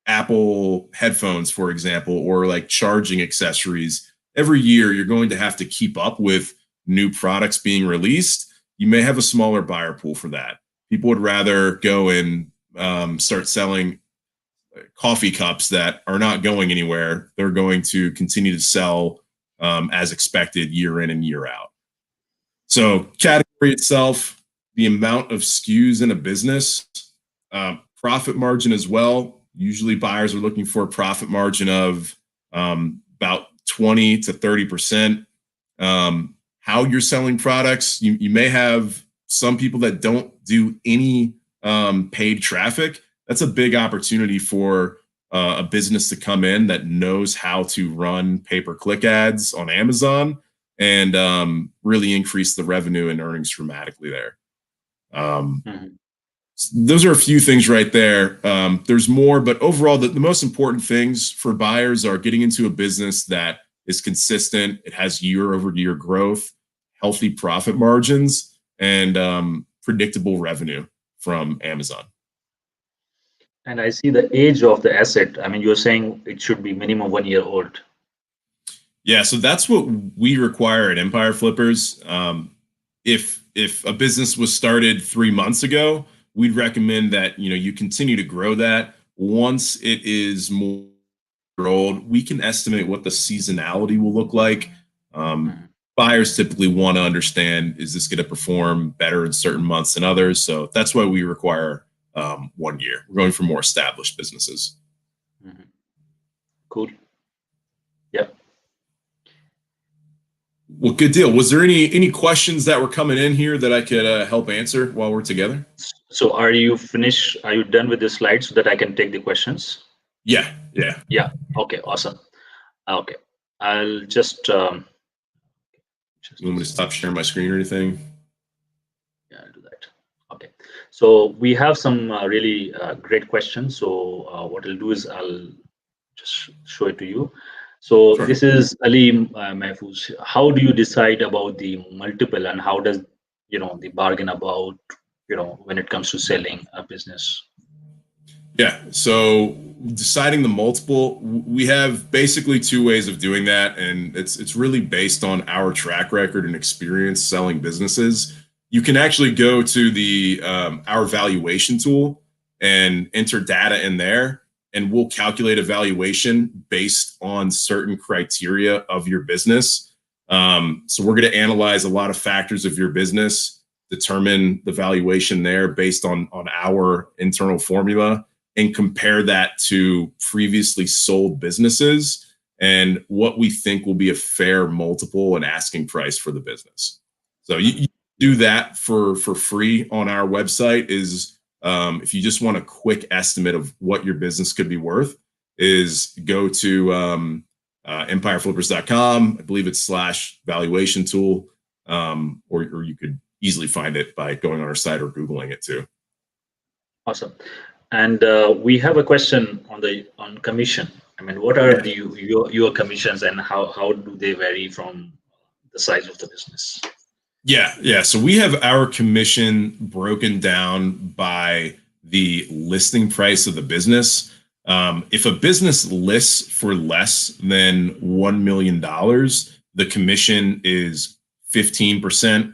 Apple headphones, for example, or like charging accessories. Every year, you're going to have to keep up with new products being released. You may have a smaller buyer pool for that. People would rather go and start selling coffee cups that are not going anywhere. They're going to continue to sell as expected year in and year out. So category itself, the amount of SKUs in a business, profit margin as well. Usually buyers are looking for a profit margin of about 20 to 30%. How you're selling products, you may have some people that don't do any paid traffic. That's a big opportunity for a business to come in that knows how to run pay-per-click ads on Amazon and really increase the revenue and earnings dramatically there. Those are a few things right there. There's more, but overall, the most important things for buyers are getting into a business that is consistent. It has year-over-year growth, healthy profit margins, and predictable revenue from Amazon. And I see the age of the asset. I mean, you're saying it should be minimum 1 year old. Yeah, so that's what we require at Empire Flippers. If a business was started 3 months ago, we'd recommend that you continue to grow that. Once it is more old, we can estimate what the seasonality will look like. buyers typically want to understand, is this going to perform better in certain months than others? So that's why we require 1 year. We're going for more established businesses. Mm-hmm. Cool. Yeah. Well, good deal. Was there any questions that were coming in here that I could help answer while we're together? So are you finished? Are you done with the slides so that I can take the questions? Yeah. Yeah. Okay. Awesome. Okay. I'll just You want me to stop sharing my screen or anything? yeah, I'll do that. Okay. So we have some really great questions. So what I'll do is I'll just show it to you. So Sure. this is Ali Mahfouz. How do you decide about the multiple, and how does the bargain about when it comes to selling a business? Yeah. So deciding the multiple, we have basically two ways of doing that, and it's really based on our track record and experience selling businesses. You can actually go to the our valuation tool and enter data in there, and we'll calculate a valuation based on certain criteria of your business. So we're going to analyze a lot of factors of your business, determine the valuation there based on our internal formula, and compare that to previously sold businesses and what we think will be a fair multiple and asking price for the business. So you do that for free on our website. Is if you just want a quick estimate of what your business could be worth, is go to empireflippers.com. I believe it's /valuation tool, or you could easily find it by going on our site or Googling it too. Awesome. And we have a question on commission. I mean, what are your commissions, and how do they vary from the size of the business? Yeah. So we have our commission broken down by the listing price of the business. If a business lists for less than $1 million, the commission is 15%.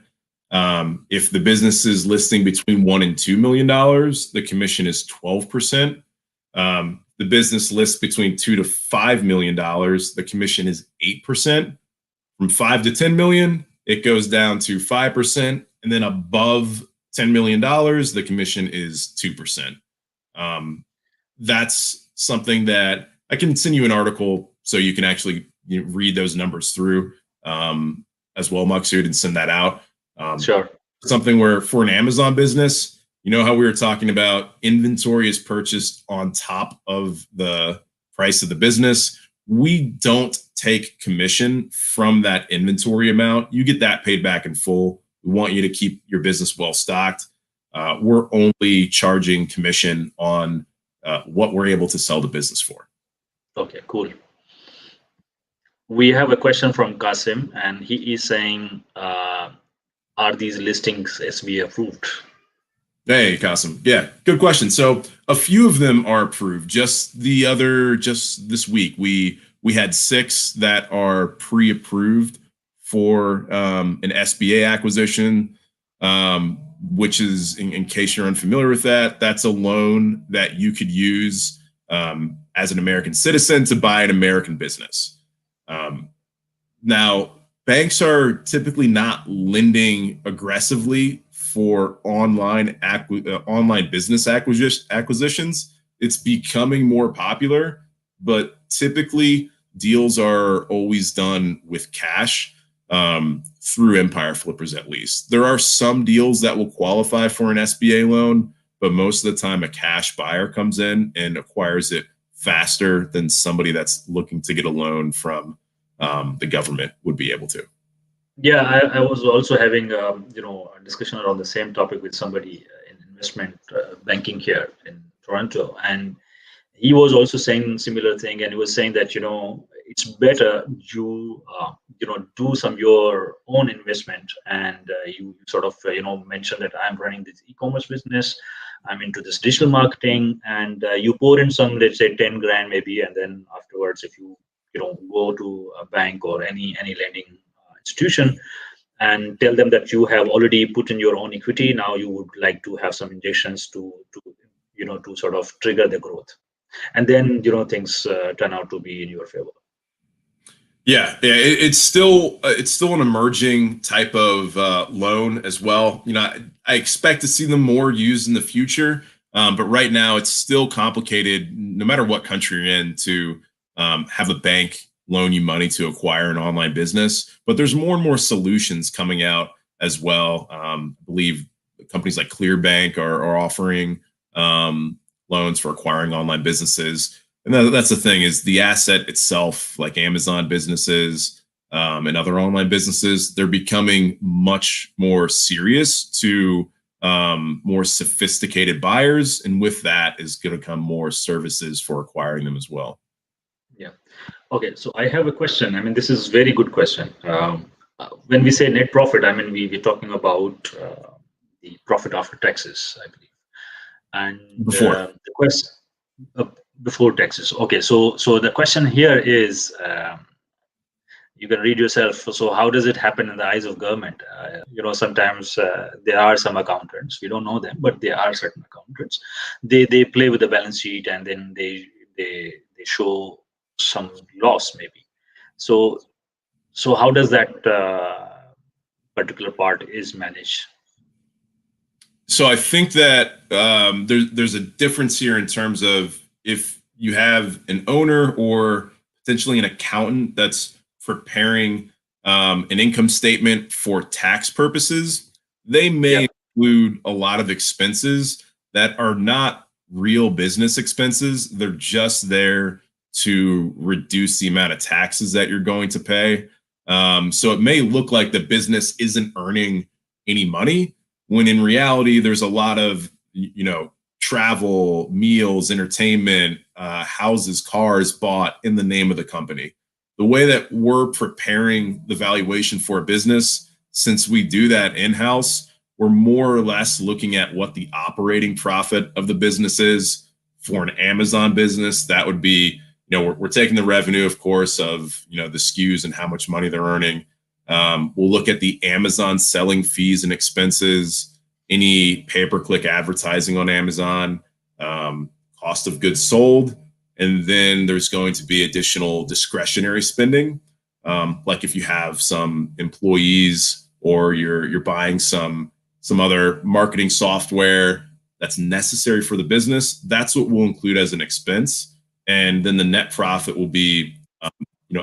If the business is listing between $1 and $2 million, the commission is 12%. The business lists between $2 to $5 million, the commission is 8%. From 5 to 10 million, it goes down to 5%, and then above $10 million, the commission is 2%. That's something that I can send you an article so you can actually read those numbers through as well, Maksud, and send that out. Sure. Something where for an Amazon business, how we were talking about inventory is purchased on top of the price of the business. We don't take commission from that inventory amount. You get that paid back in full. We want you to keep your business well stocked. We're only charging commission on what we're able to sell the business for. Okay, cool. We have a question from Kasim, and he is saying, are these listings SBA approved? Hey, Kasim. Yeah, good question. So a few of them are approved. Just this week, we had 6 that are pre-approved for an SBA acquisition, which is, in case you're unfamiliar with that, that's a loan that you could use as an American citizen to buy an American business. Now, banks are typically not lending aggressively for online business acquisitions. It's becoming more popular, but typically deals are always done with cash through Empire Flippers, at least. There are some deals that will qualify for an SBA loan, but most of the time a cash buyer comes in and acquires it faster than somebody that's looking to get a loan from the government would be able to. Yeah, I was also having a discussion around the same topic with somebody in investment banking here in Toronto, and he was also saying similar thing, and he was saying that it's better you do some your own investment, and you sort of mention that I'm running this e-commerce business, I'm into this digital marketing, and you pour in some, let's say 10 grand maybe, and then afterwards if you go to a bank or any lending institution and tell them that you have already put in your own equity, now you would like to have some injections to sort of trigger the growth, and then things turn out to be in your favor. Yeah, it's still an emerging type of loan as well. I expect to see them more used in the future, but right now it's still complicated, no matter what country you're in, to have a bank loan you money to acquire an online business. But there's more and more solutions coming out as well. I believe companies like Clearbank are offering loans for acquiring online businesses. And that's the thing, is the asset itself, like Amazon businesses and other online businesses, they're becoming much more serious to more sophisticated buyers. And with that is going to come more services for acquiring them as well. Yeah. Okay. So I have a question. I mean, this is very good question. When we say net profit, I mean, we're talking about the profit after taxes, I believe. And Before. the question uh, before taxes. Okay. So the question here is, you can read yourself. So how does it happen in the eyes of government? Sometimes there are some accountants. We don't know them, but there are certain accountants. They play with the balance sheet, and then they show some loss maybe. So how does that particular part is managed? So I think that there's a difference here in terms of if you have an owner or potentially an accountant that's preparing an income statement for tax purposes, they may Yeah. include a lot of expenses that are not real business expenses. They're just there to reduce the amount of taxes that you're going to pay. So it may look like the business isn't earning any money, when in reality there's a lot of travel, meals, entertainment, houses, cars bought in the name of the company. The way that we're preparing the valuation for a business, since we do that in-house, we're more or less looking at what the operating profit of the business is. For an Amazon business, that would be, we're taking the revenue, of course, of the SKUs and how much money they're earning. We'll look at the Amazon selling fees and expenses, any pay-per-click advertising on Amazon, cost of goods sold, and then there's going to be additional discretionary spending, like if you have some employees or you're buying some other marketing software that's necessary for the business. That's what we'll include as an expense, and then the net profit will be,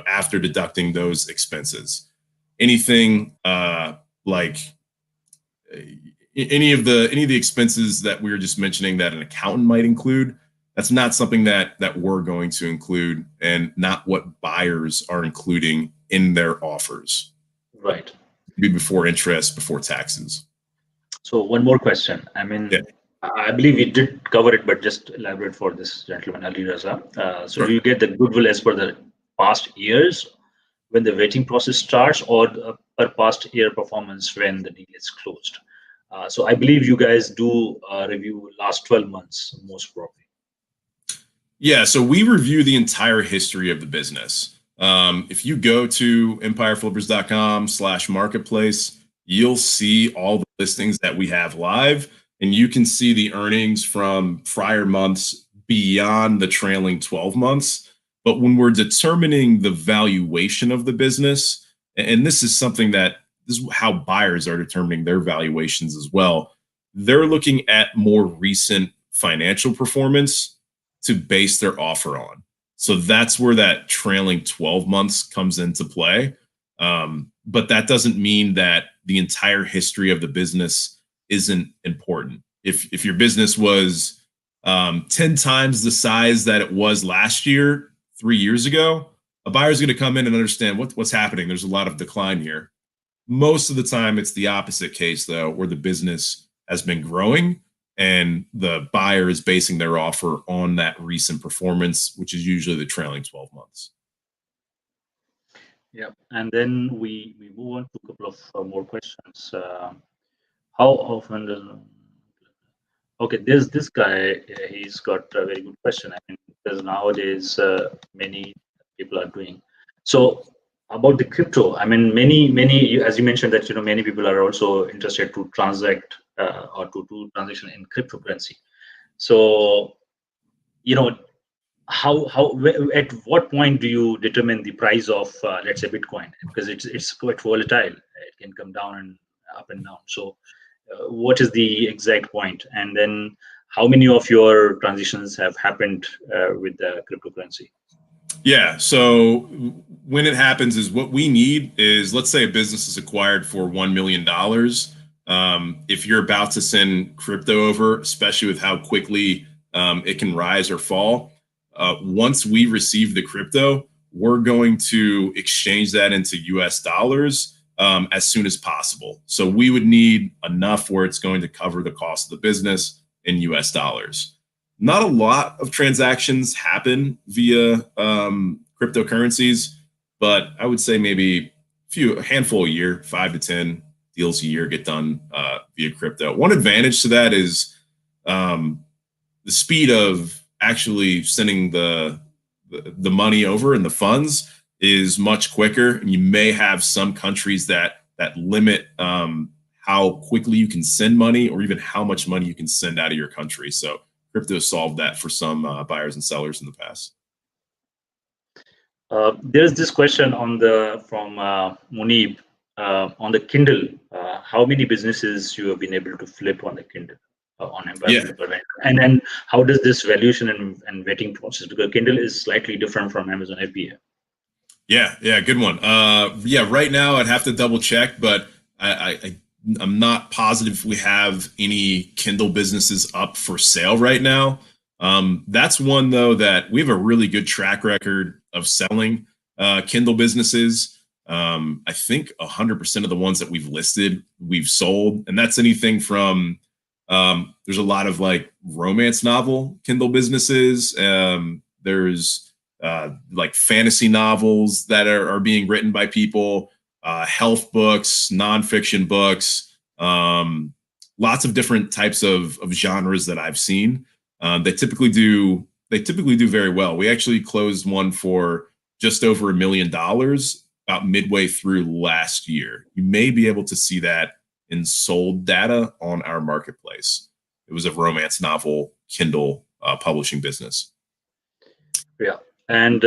after deducting those expenses. Anything like any of the expenses that we were just mentioning that an accountant might include, that's not something that we're going to include, and not what buyers are including in their offers. Right. Be before interest, before taxes. So one more question. I mean, Yeah. I believe we did cover it, but just elaborate for this gentleman, Ali Raza. So do Sure. you get the goodwill as per the past years when the vetting process starts, or per past year performance when the deal is closed? So I believe you guys do review last 12 months most probably. Yeah, so we review the entire history of the business. If you go to empireflippers.com/marketplace, you'll see all the listings that we have live, and you can see the earnings from prior months beyond the trailing 12 months. But when we're determining the valuation of the business, and this is something that this is how buyers are determining their valuations as well, they're looking at more recent financial performance to base their offer on. So that's where that trailing 12 months comes into play. But that doesn't mean that the entire history of the business isn't important. If your business was 10 times the size that it was last year, 3 years ago, a buyer's going to come in and understand what's happening. There's a lot of decline here. Most of the time, it's the opposite case, though, where the business has been growing and the buyer is basing their offer on that recent performance, which is usually the trailing 12 months. Yeah, and then we move on to a couple of more questions. How often does Okay, there's this guy. He's got a very good question. I mean, because nowadays many people are doing so about the crypto. I mean, many, as you mentioned, that many people are also interested to transact or to do transaction in cryptocurrency. So, at what point do you determine the price of let's say Bitcoin, because it's quite volatile, it can come down and up and down. So what is the exact point, and then how many of your transitions have happened with the cryptocurrency? Yeah. So when it happens is what we need is, let's say a business is acquired for $1 million. If you're about to send crypto over, especially with how quickly it can rise or fall, once we receive the crypto, we're going to exchange that into US dollars as soon as possible. So we would need enough where it's going to cover the cost of the business in US dollars. Not a lot of transactions happen via cryptocurrencies, but I would say maybe a handful a year, 5 to 10 deals a year get done via crypto. One advantage to that is the speed of actually sending the money over and the funds is much quicker. And you may have some countries that limit how quickly you can send money, or even how much money you can send out of your country. So crypto solved that for some buyers and sellers in the past. There's this question from Munib on the Kindle. How many businesses you have been able to flip on the Kindle on Empire Yeah. Flipper, and then how does this valuation and vetting process? Because Kindle is slightly different from Amazon FBA. Yeah, good one. Yeah, right now I'd have to double check, but I'm not positive if we have any Kindle businesses up for sale right now. That's one, though, that we have a really good track record of selling Kindle businesses. I think 100% of the ones that we've listed, we've sold. And that's anything from, there's a lot of like romance novel Kindle businesses. There's like fantasy novels that are being written by people. Health books, nonfiction books, lots of different types of genres that I've seen. They typically do very well. We actually closed one for just over $1 million about midway through last year. You may be able to see that in sold data on our marketplace. It was a romance novel Kindle publishing business. Yeah, and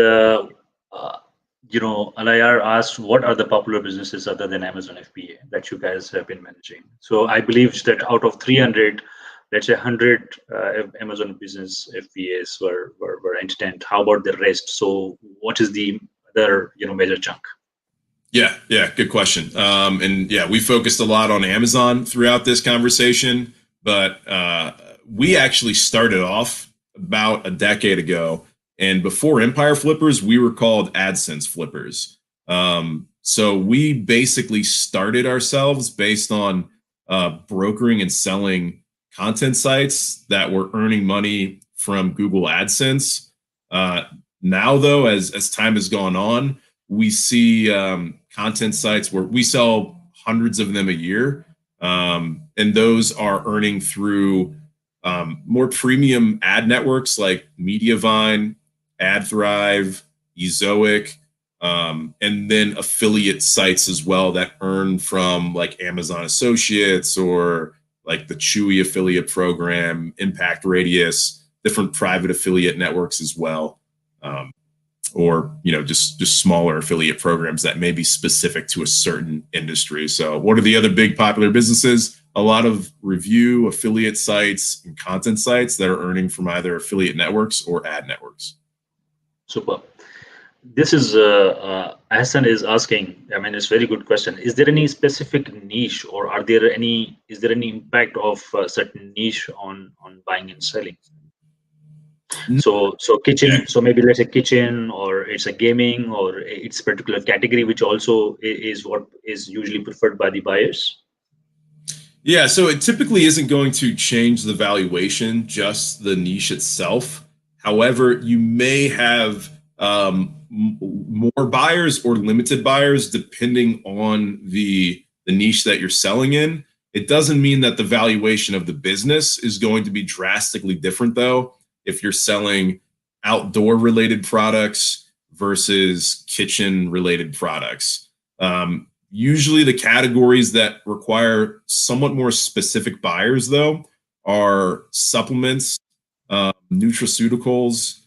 Alayar asked, what are the popular businesses other than Amazon FBA that you guys have been managing? So I believe that out of 300, let's say 100 Amazon business FBAs were entertained. How about the rest? So what is the other major chunk? Yeah, good question. And yeah, we focused a lot on Amazon throughout this conversation, but we actually started off about a decade ago. And before Empire Flippers, we were called AdSense Flippers. So we basically started ourselves based on brokering and selling content sites that were earning money from Google AdSense. Now, though, as time has gone on, we see content sites where we sell hundreds of them a year. And those are earning through more premium ad networks like Mediavine, AdThrive, Ezoic, and then affiliate sites as well that earn from like Amazon Associates or like the Chewy affiliate program, Impact Radius, different private affiliate networks as well. Or just smaller affiliate programs that may be specific to a certain industry. So what are the other big popular businesses? A lot of review, affiliate sites, and content sites that are earning from either affiliate networks or ad networks. Super. This is Hassan is asking. I mean, it's a very good question. Is there any specific niche, or is there any impact of a certain niche on buying and selling? So kitchen. Yeah. So maybe let's say kitchen, or it's a gaming, or it's a particular category, which also is what is usually preferred by the buyers. Yeah, so it typically isn't going to change the valuation, just the niche itself. However, you may have more buyers or limited buyers depending on the niche that you're selling in. It doesn't mean that the valuation of the business is going to be drastically different, though, if you're selling outdoor related products versus kitchen related products. Usually the categories that require somewhat more specific buyers, though, are supplements, nutraceuticals,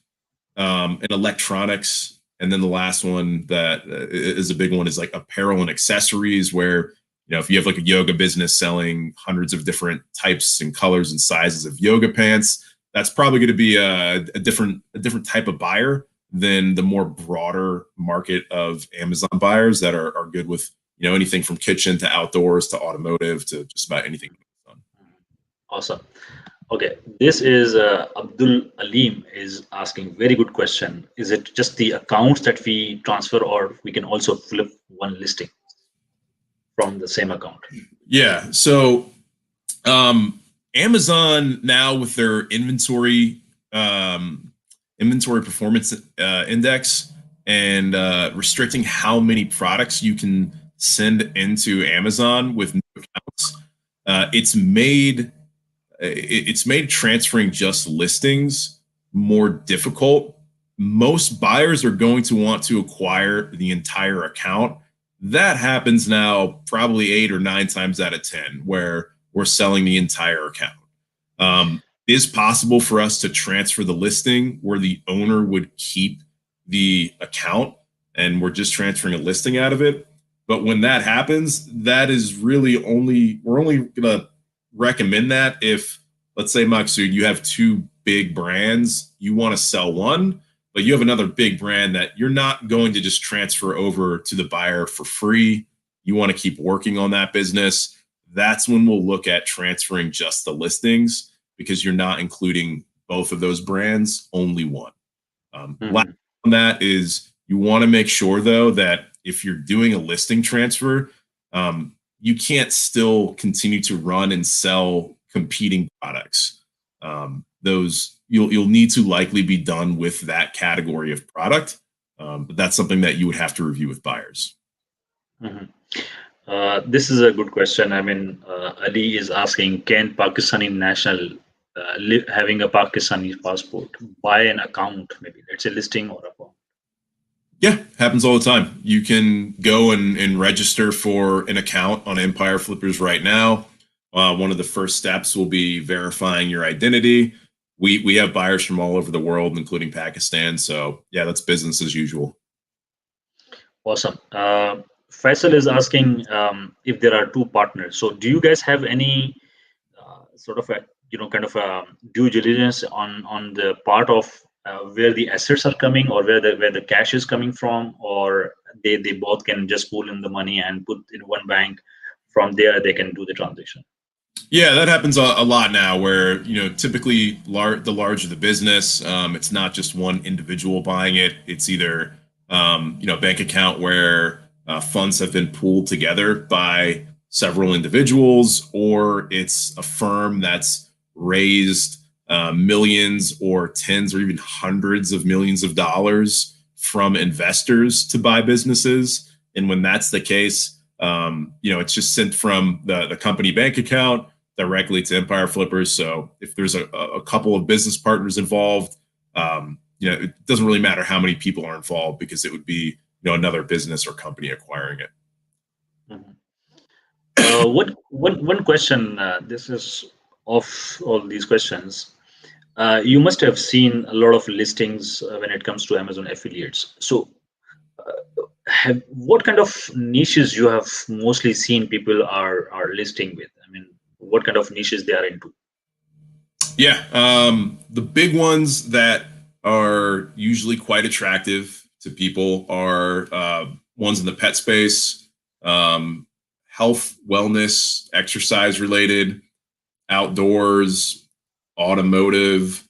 and electronics. And then the last one that is a big one is like apparel and accessories, where, if you have like a yoga business selling hundreds of different types and colors and sizes of yoga pants, that's probably going to be a different type of buyer than the more broader market of Amazon buyers that are good with, anything from kitchen to outdoors to automotive to just about anything. Awesome. Okay, this is Abdul Alim is asking very good question. Is it just the accounts that we transfer, or we can also flip one listing from the same account? Yeah. So Amazon now, with their inventory performance index, and restricting how many products you can send into Amazon with new accounts, it's made transferring just listings more difficult. Most buyers are going to want to acquire the entire account. That happens now probably 8 or 9 times out of 10, where we're selling the entire account. It is possible for us to transfer the listing where the owner would keep the account and we're just transferring a listing out of it. But when that happens, that is really we're only going to recommend that if, let's say, Maksud, you have 2 big brands, you want to sell one, but you have another big brand that you're not going to just transfer over to the buyer for free. You want to keep working on that business. That's when we'll look at transferring just the listings, because you're not including both of those brands, only one. Last on that is, you want to make sure, though, that if you're doing a listing transfer, you can't still continue to run and sell competing products. Those you'll need to likely be done with that category of product, but that's something that you would have to review with buyers. This is a good question. I mean, Ali is asking, can Pakistani national having a Pakistani passport buy an account, maybe let's say listing or account? Yeah, happens all the time. You can go and register for an account on Empire Flippers right now. One of the first steps will be verifying your identity. We have buyers from all over the world, including Pakistan. So yeah, that's business as usual. Awesome. Faisal is asking if there are 2 partners. So do you guys have any sort of a kind of a due diligence on the part of where the assets are coming, or where the cash is coming from, or they both can just pool in the money and put in one bank, from there they can do the transaction? Yeah, that happens a lot now, where, typically the larger the business, it's not just one individual buying it. It's either, bank account where funds have been pooled together by several individuals, or it's a firm that's raised millions or tens or even hundreds of millions of dollars from investors to buy businesses. And when that's the case, it's just sent from the company bank account directly to Empire Flippers. So if there's a couple of business partners involved, it doesn't really matter how many people are involved, because it would be, another business or company acquiring it. One question, this is of all these questions. You must have seen a lot of listings when it comes to Amazon affiliates. So what kind of niches you have mostly seen people are listing with? I mean, what kind of niches they are into? Yeah, the big ones that are usually quite attractive to people are ones in the pet space, health, wellness, exercise related, outdoors, automotive,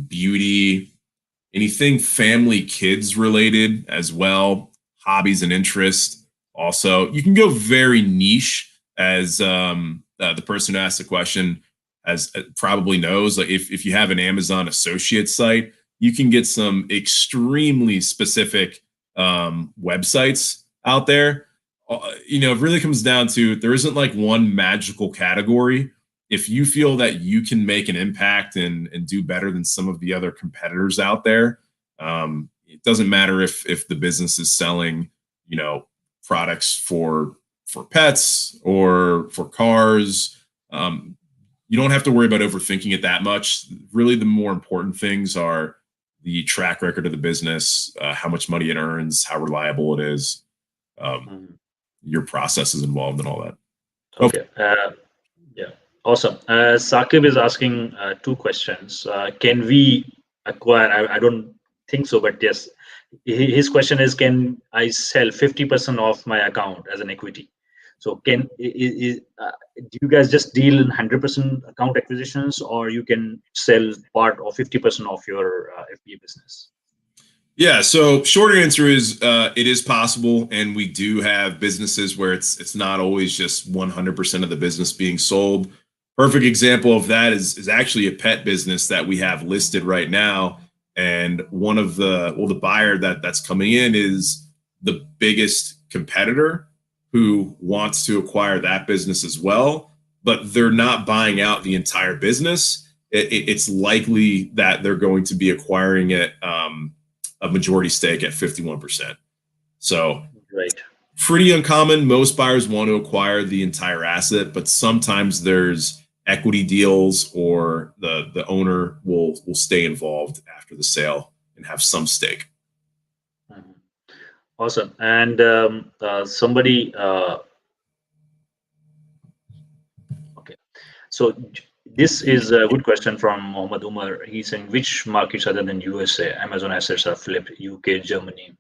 beauty, anything family kids related as well, hobbies and interests. Also, you can go very niche, as the person who asked the question as probably knows. Like, if you have an Amazon associate site, you can get some extremely specific websites out there. It really comes down to, there isn't like one magical category. If you feel that you can make an impact and do better than some of the other competitors out there, it doesn't matter if the business is selling, products for pets or for cars. You don't have to worry about overthinking it that much. Really, the more important things are the track record of the business, how much money it earns, how reliable it is, your processes involved, and all that. Okay. Yeah. Awesome. Saqib is asking two questions. Can we acquire? I don't think so, but yes, his question is: can I sell 50% of my account as an equity? So, do you guys just deal in 100% account acquisitions, or you can sell part or 50% of your FBA business? Yeah, so short answer is it is possible, and we do have businesses where it's not always just 100% of the business being sold. Perfect example of that is actually a pet business that we have listed right now, and one of the buyer that's coming in is the biggest competitor who wants to acquire that business as well, but they're not buying out the entire business. It's likely that they're going to be acquiring it. A majority stake at 51%. So right. Pretty uncommon. Most buyers want to acquire the entire asset, but sometimes there's equity deals or the owner will stay involved after the sale and have some stake. Awesome. And somebody, okay. So this is a good question from Mohammed Umar. He's saying, which markets other than USA, Amazon assets are flipped? UK, Germany.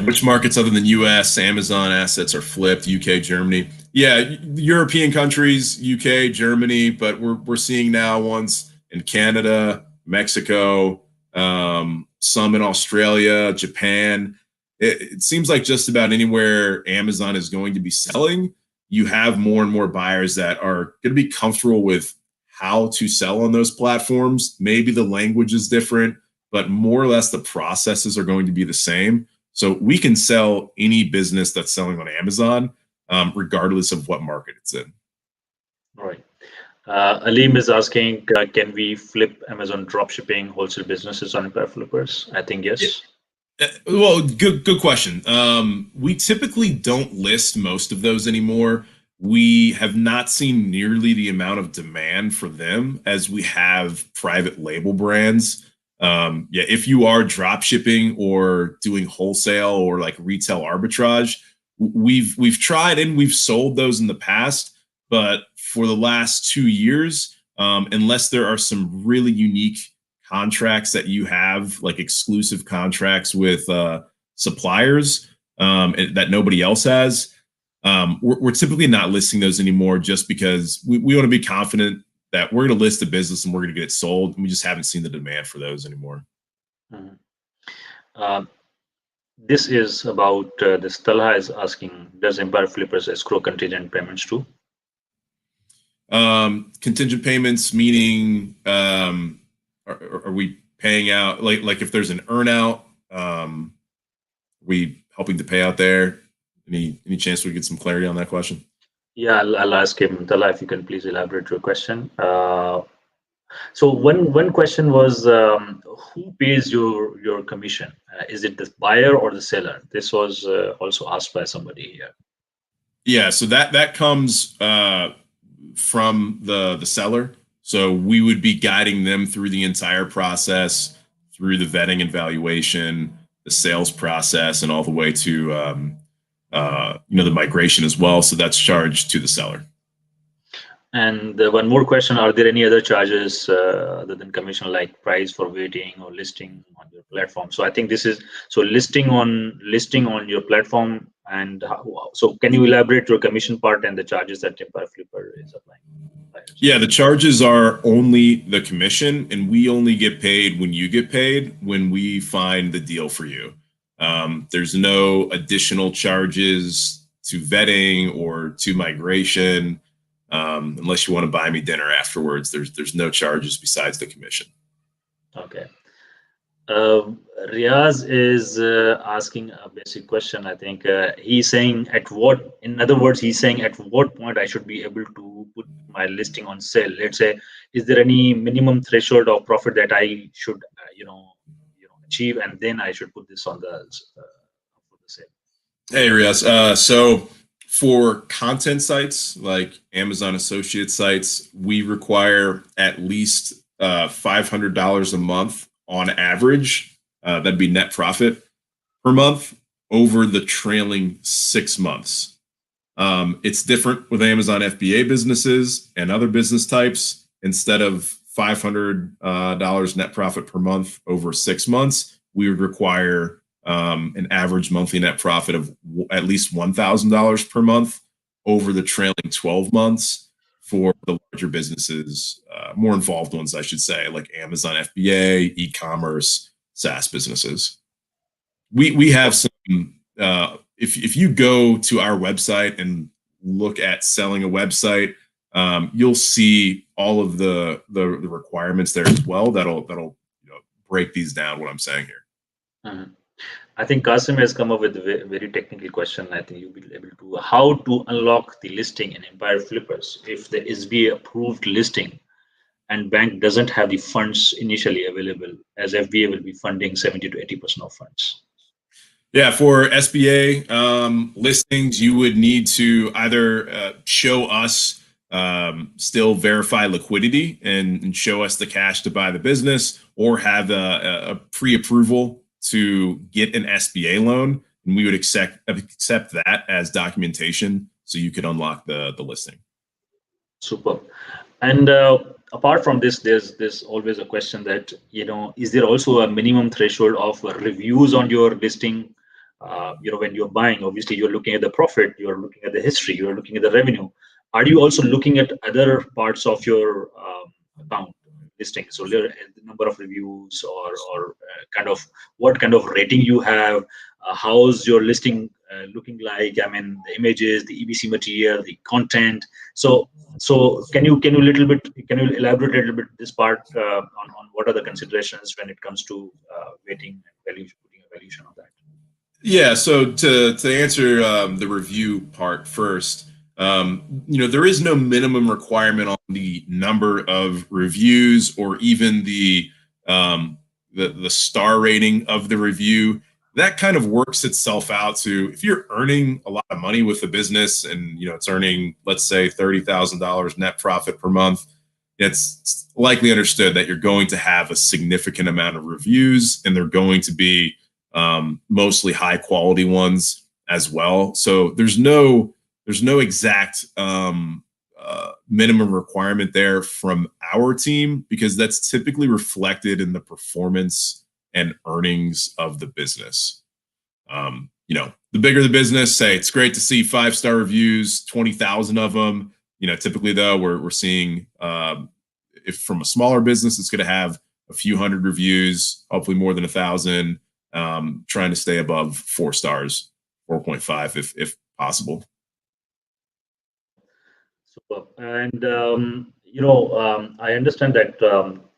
Which markets other than US, Amazon assets are flipped? UK, Germany. Yeah, European countries, UK, Germany, but we're seeing now ones in Canada, Mexico, some in Australia, Japan. It seems like just about anywhere Amazon is going to be selling, you have more and more buyers that are going to be comfortable with how to sell on those platforms. Maybe the language is different, but more or less the processes are going to be the same. So we can sell any business that's selling on Amazon, regardless of what market it's in. All right. Aleem is asking, can we flip Amazon dropshipping wholesale businesses on Empire Flippers? I think yes. Well, good question. We typically don't list most of those anymore. We have not seen nearly the amount of demand for them as we have private label brands. If you are drop shipping or doing wholesale or like retail arbitrage, we've tried and we've sold those in the past, but for the last 2 years, unless there are some really unique contracts that you have, like exclusive contracts with suppliers that nobody else has, we're typically not listing those anymore, just because we want to be confident that we're going to list a business and we're going to get it sold. And we just haven't seen the demand for those anymore. This is about this. Talha is asking, does Empire Flippers escrow contingent payments too? Contingent payments meaning are we paying out like if there's an earnout? We helping to pay out there? Any chance we get some clarity on that question? Yeah, I'll ask him. Talha, if you can please elaborate your question. So one question was, who pays your commission? Is it the buyer or the seller? This was also asked by somebody here. Yeah, so that comes from the seller. So we would be guiding them through the entire process, through the vetting and valuation, the sales process, and all the way to the migration as well. So that's charged to the seller. And one more question: are there any other charges other than commission, like price for waiting or listing on your platform? So I think this is listing on your platform. And so can you elaborate your commission part and the charges that Empire Flipper is applying? Yeah, the charges are only the commission, and we only get paid when you get paid, when we find the deal for you. There's no additional charges to vetting or to migration, unless you want to buy me dinner afterwards. There's no charges besides the commission. Okay. Riaz is asking a basic question. I think he's saying in other words, he's saying at what point I should be able to put my listing on sale. Let's say, is there any minimum threshold of profit that I should, achieve, and then I should put this on the sale? Hey, Riaz. So for content sites like Amazon Associate sites, we require at least $500 a month on average, that'd be net profit per month over the trailing 6 months. It's different with Amazon FBA businesses and other business types. Instead of $500 net profit per month over 6 months, we would require an average monthly net profit of at least $1,000 per month over the trailing 12 months for the larger businesses, more involved ones, I should say, like Amazon FBA, e-commerce, SaaS businesses. We have some. If you go to our website and look at selling a website, you'll see all of the requirements there as well. That'll break these down. What I'm saying here. Mhm. I think Kasim has come up with a very technical question. I think you'll be able to how to unlock the listing in Empire Flippers if the SBA approved listing and bank doesn't have the funds initially available, as FBA will be funding 70 to 80% of funds. Yeah, for SBA listings, you would need to either show us still verify liquidity and show us the cash to buy the business, or have a pre-approval to get an SBA loan, and we would accept that as documentation so you could unlock the listing. Super. And apart from this, there's always a question that, is there also a minimum threshold of reviews on your listing? When you're buying, obviously you're looking at the profit, you're looking at the history, you're looking at the revenue. Are you also looking at other parts of your account listing? So the number of reviews, or kind of what kind of rating you have, how's your listing looking like? I mean, the images, the EBC material, the content. So can you elaborate a little bit this part on what are the considerations when it comes to weighting and valuation, putting a valuation on that? Yeah, so to answer the review part first, there is no minimum requirement on the number of reviews or even the star rating of the review. That kind of works itself out to, if you're earning a lot of money with the business and it's earning, let's say, $30,000 net profit per month, it's likely understood that you're going to have a significant amount of reviews, and they're going to be mostly high quality ones as well. So there's no exact minimum requirement there from our team, because that's typically reflected in the performance and earnings of the business. The bigger the business, say it's great to see 5-star reviews, 20,000 of them. Typically though, we're seeing if from a smaller business, it's going to have a few hundred reviews, hopefully more than 1,000. Trying to stay above 4 stars, 4.5 if possible. Super. And I understand that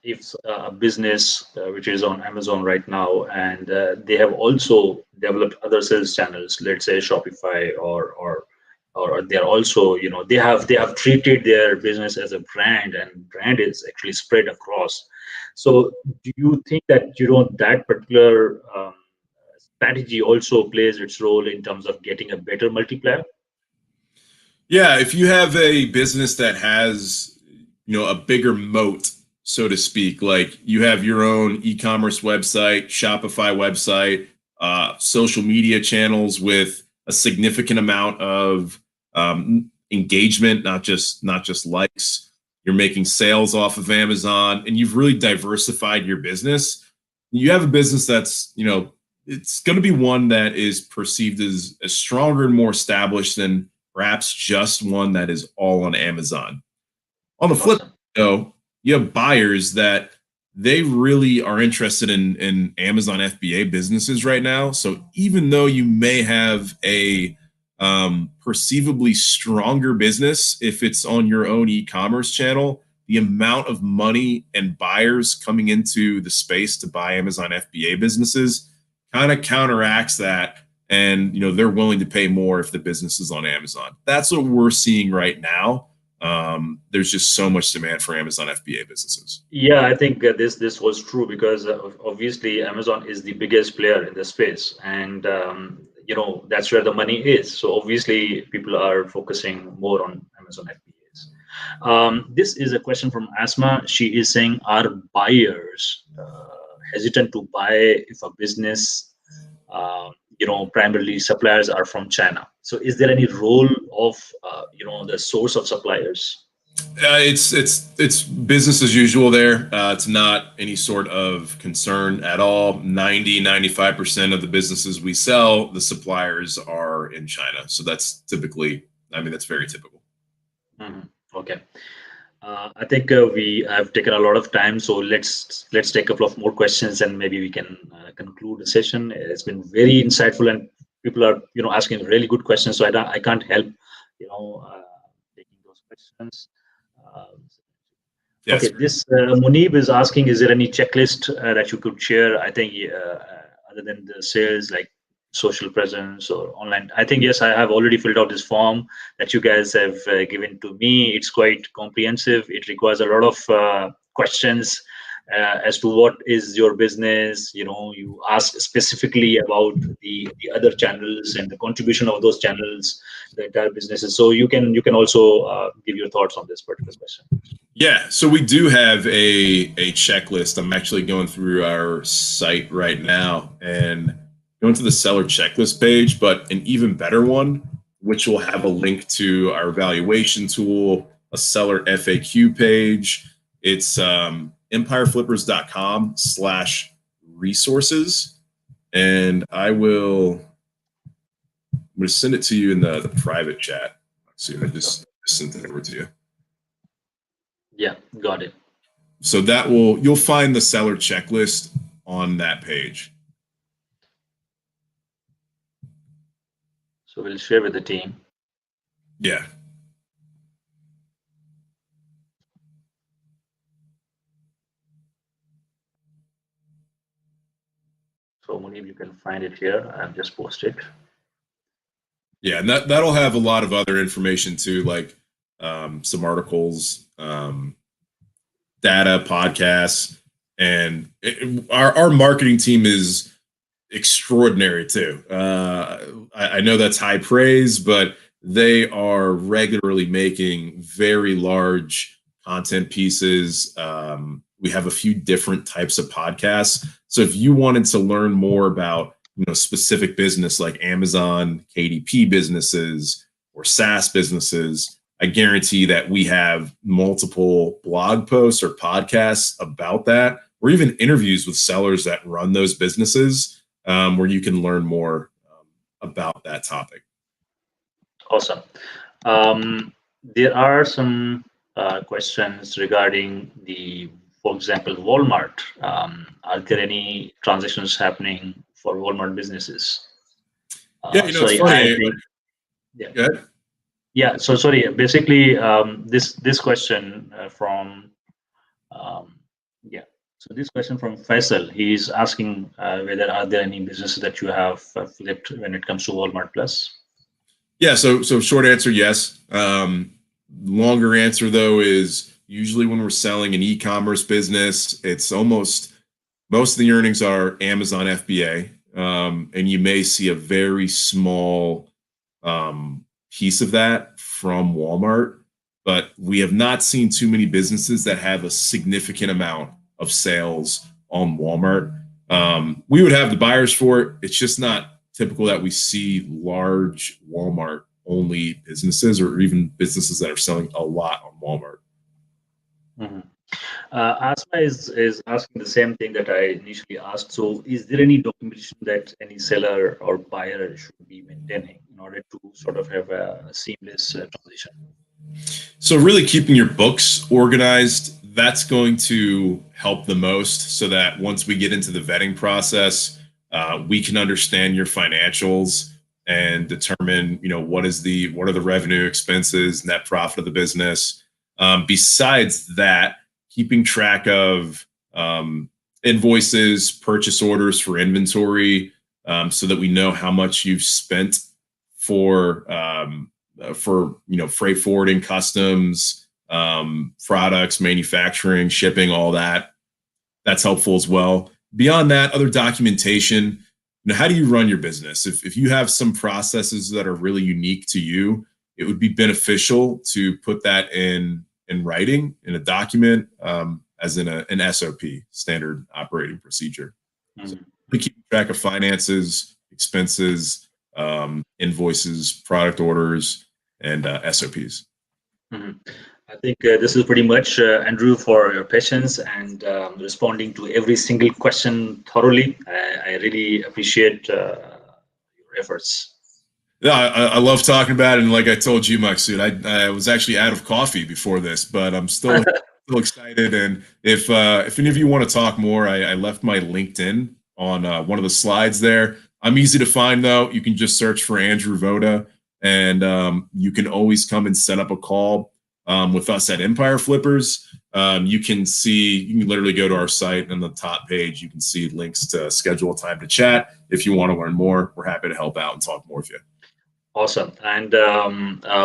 if a business which is on Amazon right now, and they have also developed other sales channels, let's say Shopify, or they're also, they have treated their business as a brand, and brand is actually spread across. So do you think that that particular strategy also plays its role in terms of getting a better multiplier? Yeah, if you have a business that has, a bigger moat, so to speak, like you have your own e-commerce website, Shopify website, social media channels with a significant amount of engagement, not just likes. You're making sales off of Amazon, and you've really diversified your business. You have a business that's, it's going to be one that is perceived as stronger and more established than perhaps just one that is all on Amazon. On the flip, though, you have buyers that they really are interested in Amazon FBA businesses right now. So even though you may have a perceivably stronger business if it's on your own e-commerce channel, the amount of money and buyers coming into the space to buy Amazon FBA businesses kind of counteracts that. And, they're willing to pay more if the business is on Amazon. That's what we're seeing right now. There's just so much demand for Amazon FBA businesses. Yeah, I think this was true because obviously Amazon is the biggest player in the space, and that's where the money is. So obviously people are focusing more on Amazon FBAs. This is a question from Asma. She is saying, are buyers hesitant to buy if a business, primarily suppliers are from China. So is there any role of, the source of suppliers? It's business as usual there. It's not any sort of concern at all. 95% of the businesses we sell, the suppliers are in China. So that's typically, that's very typical. Okay. I think we have taken a lot of time, so let's take a couple of more questions, and maybe we can conclude the session. It's been very insightful, and people are asking really good questions. So I can't help taking those questions. Yes. Okay, this Munib is asking, is there any checklist that you could share? I think other than the sales, like social presence or online. I think, yes, I have already filled out this form that you guys have given to me. It's quite comprehensive. It requires a lot of questions as to what is your business. You ask specifically about the other channels and the contribution of those channels, the entire businesses. So you can also give your thoughts on this particular question. Yeah, so we do have a checklist. I'm actually going through our site right now and going to the seller checklist page, but an even better one, which will have a link to our valuation tool, a seller FAQ page. It's empireflippers.com/resources. And I'm going to send it to you in the private chat. Let's see, I just sent it over to you. Yeah, got it. So you'll find the seller checklist on that page. So we'll share with the team. Yeah. So Munib, you can find it here. I've just posted. Yeah, and that'll have a lot of other information too, like some articles, data, podcasts, and our marketing team is extraordinary too. I know that's high praise, but they are regularly making very large content pieces. We have a few different types of podcasts. So if you wanted to learn more about specific business like Amazon, KDP businesses, or SaaS businesses, I guarantee that we have multiple blog posts or podcasts about that, or even interviews with sellers that run those businesses, where you can learn more about that topic. Awesome. There are some questions regarding for example, Walmart. Are there any transactions happening for Walmart businesses? Yeah, it's funny. Yeah. Yeah. So sorry. Basically, this question from So this question from Faisal. He's asking whether are there any businesses that you have flipped when it comes to Walmart Plus. Yeah. So short answer, yes. Longer answer though is usually when we're selling an e-commerce business, it's most of the earnings are Amazon FBA. And you may see a very small piece of that from Walmart, but we have not seen too many businesses that have a significant amount of sales on Walmart. We would have the buyers for it. It's just not typical that we see large Walmart only businesses or even businesses that are selling a lot on Walmart. Mm-hmm. Asma is asking the same thing that I initially asked. So is there any documentation that any seller or buyer should be maintaining in order to sort of have a seamless transition? So really keeping your books organized, that's going to help the most, so that once we get into the vetting process, we can understand your financials and determine, what are the revenue, expenses, net profit of the business. Besides that, keeping track of invoices, purchase orders for inventory, so that we know how much you've spent for freight forwarding, customs, products, manufacturing, shipping, all that. That's helpful as well. Beyond that, other documentation. How do you run your business? If you have some processes that are really unique to you, it would be beneficial to put that in writing, in a document. as in an SOP, standard operating procedure. So Mhm. we keep track of finances, expenses, invoices, product orders, and SOPs. Mhm. I think this is pretty much, Andrew, for your patience and responding to every single question thoroughly. I really appreciate your efforts. Yeah, I love talking about it, and like I told you, Maksud, I was actually out of coffee before this, but I'm still excited. And if any of you want to talk more, I left my LinkedIn on one of the slides there. I'm easy to find though. You can just search for Andrew Voda, and you can always come and set up a call with us at Empire Flippers. You can literally go to our site, and on the top page, you can see links to schedule a time to chat. If you want to learn more, we're happy to help out and talk more with you. Awesome. And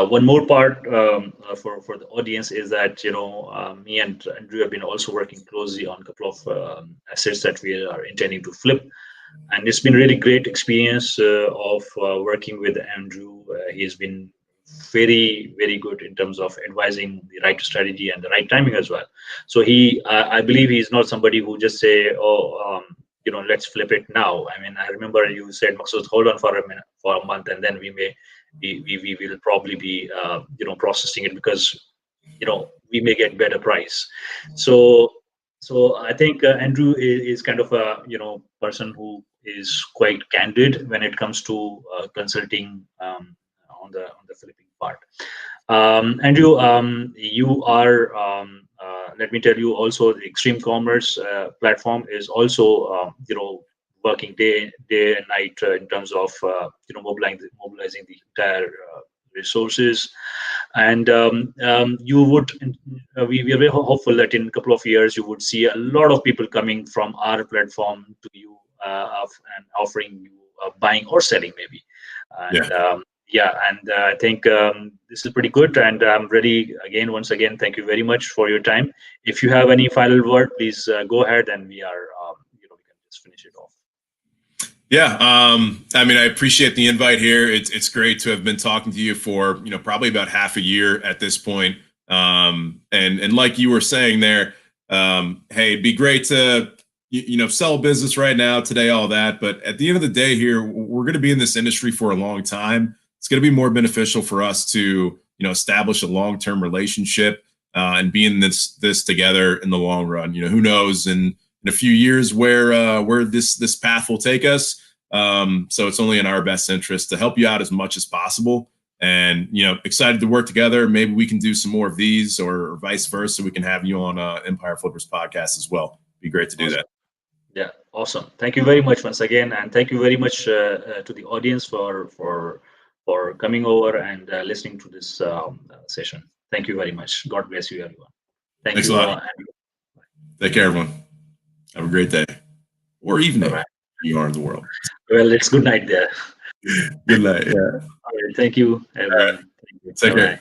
one more part for the audience is that me and Andrew have been also working closely on a couple of assets that we are intending to flip, and it's been really great experience of working with Andrew. He's been very good in terms of advising the right strategy and the right timing as well. So I believe he's not somebody who just say, let's flip it now. I mean, I remember you said, so hold on for a minute, for a month, and then we will probably be processing it, because we may get better price. So I think Andrew is kind of a person who is quite candid when it comes to consulting on the flipping part. Andrew, you are, let me tell you, also the Extreme Commerce platform is also, working day and night in terms of, mobilizing the entire resources. And we are very hopeful that in a couple of years, you would see a lot of people coming from our platform to you and offering you buying or selling maybe. And Yeah. yeah, and I think this is pretty good. And I'm ready again. Once again, thank you very much for your time. If you have any final word, please go ahead, and we can just finish it off. Yeah, I mean, I appreciate the invite here. It's great to have been talking to you for probably about half a year at this point. And like you were saying there, hey, it'd be great to sell a business right now, today, all that. But at the end of the day, here we're going to be in this industry for a long time. It's going to be more beneficial for us to establish a long-term relationship and be in this together in the long run. Who knows in a few years where this path will take us. So it's only in our best interest to help you out as much as possible. And excited to work together. Maybe we can do some more of these, or vice versa. We can have you on Empire Flippers podcast as well. Be great to do that. Yeah, awesome. Thank you very much once again, and thank you very much to the audience for coming over and listening to this session. Thank you very much. God bless you, everyone. Thank Thanks you. a lot. Take care, everyone. Have a great day or evening. Bye-bye. You are in the world. Well, it's good night there. Good night. Yeah. All right, thank you, everyone. Thank you. Take care.